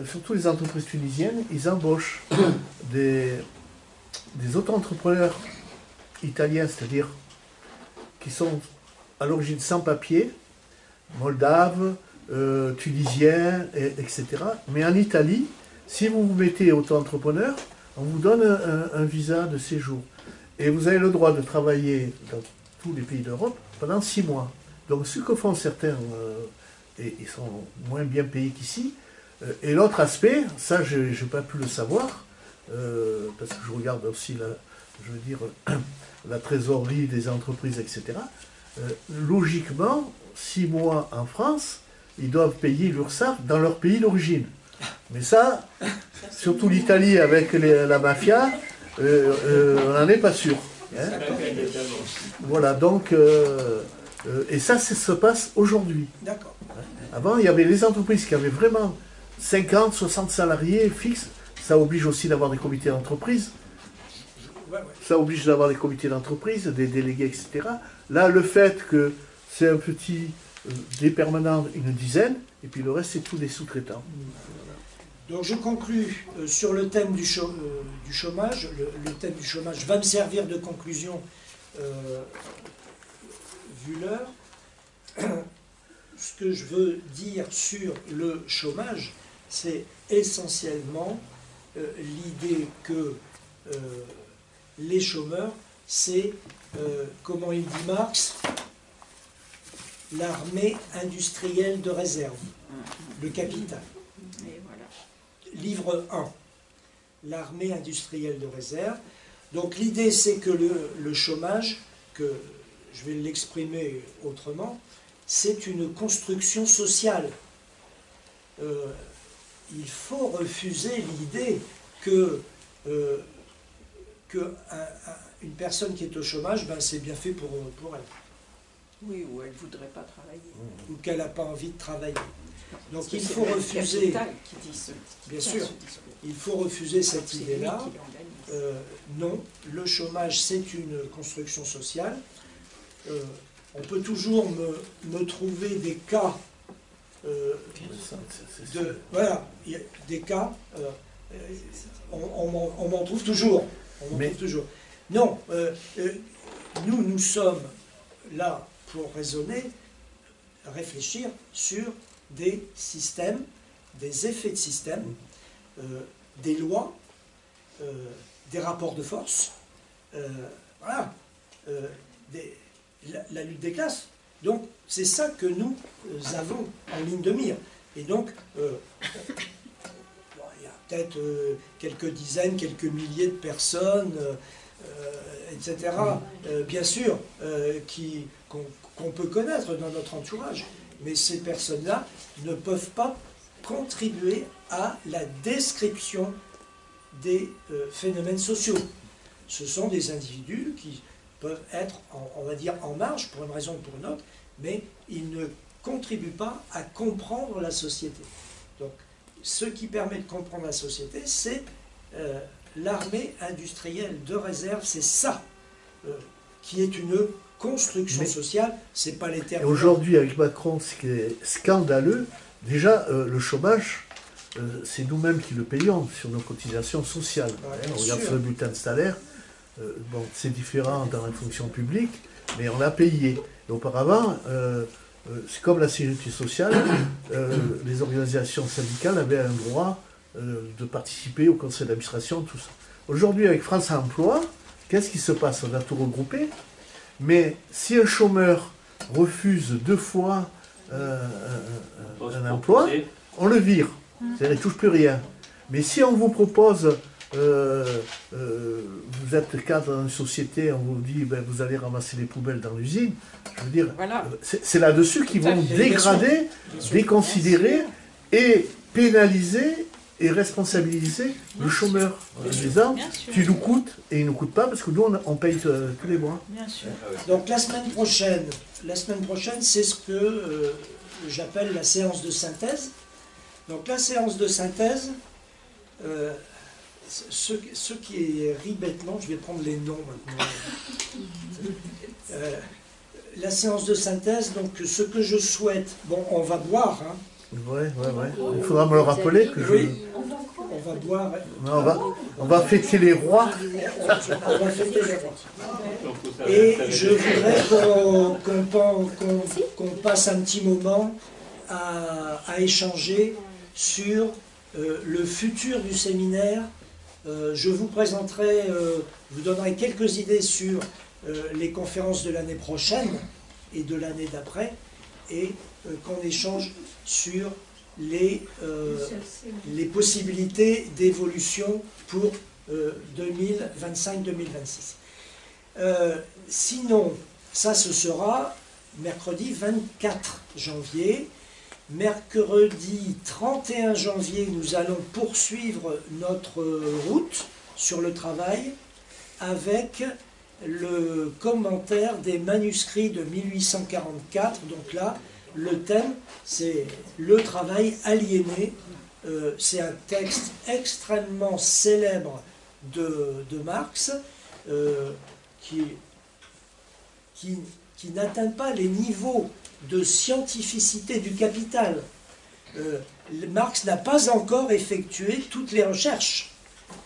surtout les entreprises tunisiennes, ils embauchent des auto-entrepreneurs italiens, c'est-à-dire qui sont à l'origine sans papier, moldaves, tunisiens, etc. Mais en Italie, si vous vous mettez auto-entrepreneur, on vous donne un visa de séjour. Et vous avez le droit de travailler dans tous les pays d'Europe pendant 6 mois. Donc ce que font certains, et ils sont moins bien payés qu'ici. Et l'autre aspect, ça je n'ai pas pu le savoir, parce que je regarde aussi la trésorerie des entreprises, etc. Logiquement, 6 mois en France, ils doivent payer l'URSSAF dans leur pays d'origine. Mais ça, surtout l'Italie avec la mafia, on n'en est pas sûr. Hein. Voilà, donc, et ça se passe aujourd'hui. D'accord. Avant, il y avait les entreprises qui avaient vraiment 50, 60 salariés fixes. Ça oblige aussi d'avoir des comités d'entreprise. Ça oblige d'avoir des comités d'entreprise, des délégués, etc. Là, le fait que c'est un petit, des permanents, une dizaine, et puis le reste, c'est tous des sous-traitants. Donc je conclus sur le thème du chômage. Le thème du chômage va me servir de conclusion vu l'heure. Ce que je veux dire sur le chômage, c'est essentiellement l'idée que les chômeurs, c'est, comment il dit Marx, l'armée industrielle de réserve, le capital. Et voilà. Livre 1, l'armée industrielle de réserve. Donc l'idée c'est que le chômage, que je vais l'exprimer autrement, c'est une construction sociale. Il faut refuser l'idée que qu'une personne qui est au chômage, ben, c'est bien fait pour elle. Oui, ou elle ne voudrait pas travailler. Ou qu'elle n'a pas envie de travailler. Donc Parce que il c'est faut le refuser, capital qui dit bien tient sûr, ce discours. il faut refuser cette C'est lui idée-là. qui l'organise. Non, le chômage c'est une construction sociale. On peut toujours me trouver des cas voilà, il y a des cas, on m'en trouve toujours. Non, nous sommes là pour raisonner, réfléchir sur des systèmes, des effets de système, des lois, des rapports de force, voilà, la lutte des classes. Donc c'est ça que nous avons en ligne de mire. Et donc, il y a peut-être quelques dizaines, quelques milliers de personnes, etc., bien sûr, qu'on peut connaître dans notre entourage. Mais ces personnes-là ne peuvent pas contribuer à la description des phénomènes sociaux. Ce sont des individus qui peuvent être, on va dire, en marge, pour une raison ou pour une autre, mais ils ne contribuent pas à comprendre la société. Donc, ce qui permet de comprendre la société, c'est l'armée industrielle de réserve, c'est ça qui est une construction sociale, c'est pas les termes. Aujourd'hui, avec Macron, ce qui est scandaleux, déjà, le chômage, c'est nous-mêmes qui le payons sur nos cotisations sociales. On regarde sur le bulletin de salaire, bon, c'est différent dans la fonction publique, mais on l'a payé. Et auparavant, c'est comme la sécurité sociale, les organisations syndicales avaient un droit de participer au conseil d'administration, tout ça. Aujourd'hui, avec France Emploi, qu'est-ce qui se passe? On a tout regroupé, mais si un chômeur refuse 2 fois un emploi, on le vire. C'est-à-dire qu'il ne touche plus rien. Mais si on vous propose, vous êtes cadre dans une société, on vous dit, ben, vous allez ramasser les poubelles dans l'usine, je veux dire, voilà. C'est là-dessus qu'ils vont dégrader, déconsidérer et pénaliser et responsabiliser le chômeur. En disant, tu nous coûtes et il ne nous coûte pas parce que nous, on paye tous les mois. Bien sûr. Donc la semaine prochaine, c'est ce que j'appelle la séance de synthèse. Donc la séance de synthèse, ce qui rit bêtement, je vais prendre les noms maintenant. La séance de synthèse, donc ce que je souhaite, bon, on va boire. Hein. Ouais. Il faudra me le rappeler que oui, on va boire. On va fêter les rois. On va fêter les rois. Et je voudrais qu'on passe un petit moment à échanger sur le futur du séminaire. Je vous présenterai, vous donnerai quelques idées sur les conférences de l'année prochaine et de l'année d'après, et qu'on échange sur les possibilités d'évolution pour 2025-2026. Sinon, ça ce sera mercredi 24 janvier. Mercredi 31 janvier, nous allons poursuivre notre route sur le travail avec le commentaire des manuscrits de 1844. Donc là, le thème, c'est le travail aliéné. C'est un texte extrêmement célèbre de Marx qui n'atteint pas les niveaux de scientificité du Capital. Marx n'a pas encore effectué toutes les recherches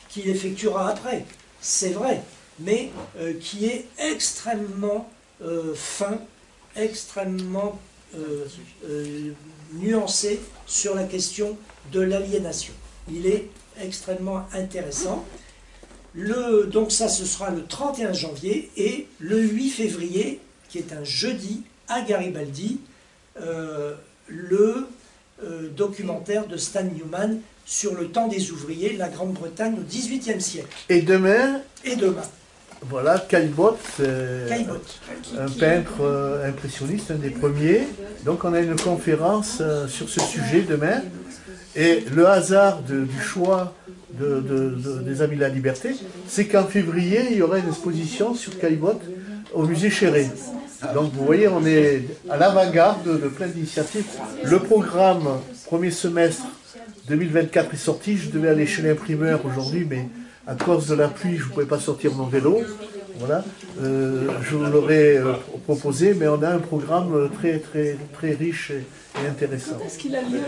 qu'il effectuera après, c'est vrai, mais qui est extrêmement fin, extrêmement nuancé sur la question de l'aliénation. Il est extrêmement intéressant. Donc ça, ce sera le 31 janvier, et le 8 février, qui est un jeudi, à Garibaldi, le documentaire de Stan Newman sur le temps des ouvriers, la Grande-Bretagne au XVIIIe siècle. Et demain, voilà, Caillebotte, un peintre impressionniste, un des premiers. Donc on a une conférence sur ce sujet demain. Et le hasard du choix des Amis de la Liberté, c'est qu'en février, il y aura une exposition sur Caillebotte au musée Chéré. Donc vous voyez, on est à l'avant-garde de plein d'initiatives. Le programme premier semestre 2024 est sorti. Je devais aller chez l'imprimeur aujourd'hui, mais à cause de la pluie, je ne pouvais pas sortir mon vélo. Voilà. Je vous l'aurais proposé, mais on a un programme très riche et intéressant. Est-ce qu'il a lieu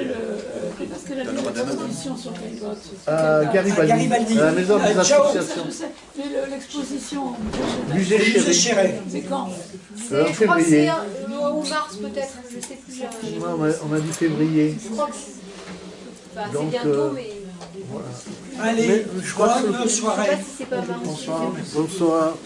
l'exposition sur Caillebotte? À Garibaldi, à la maison des associations. Mais l'exposition Musée Chéré. C'est quand? En février. Ou mars peut-être, je sais plus. On a dit février. Je crois que c'est Donc, bientôt, mais... Allez, bonne soirée. Je sais pas si c'est pas mars. Bonsoir.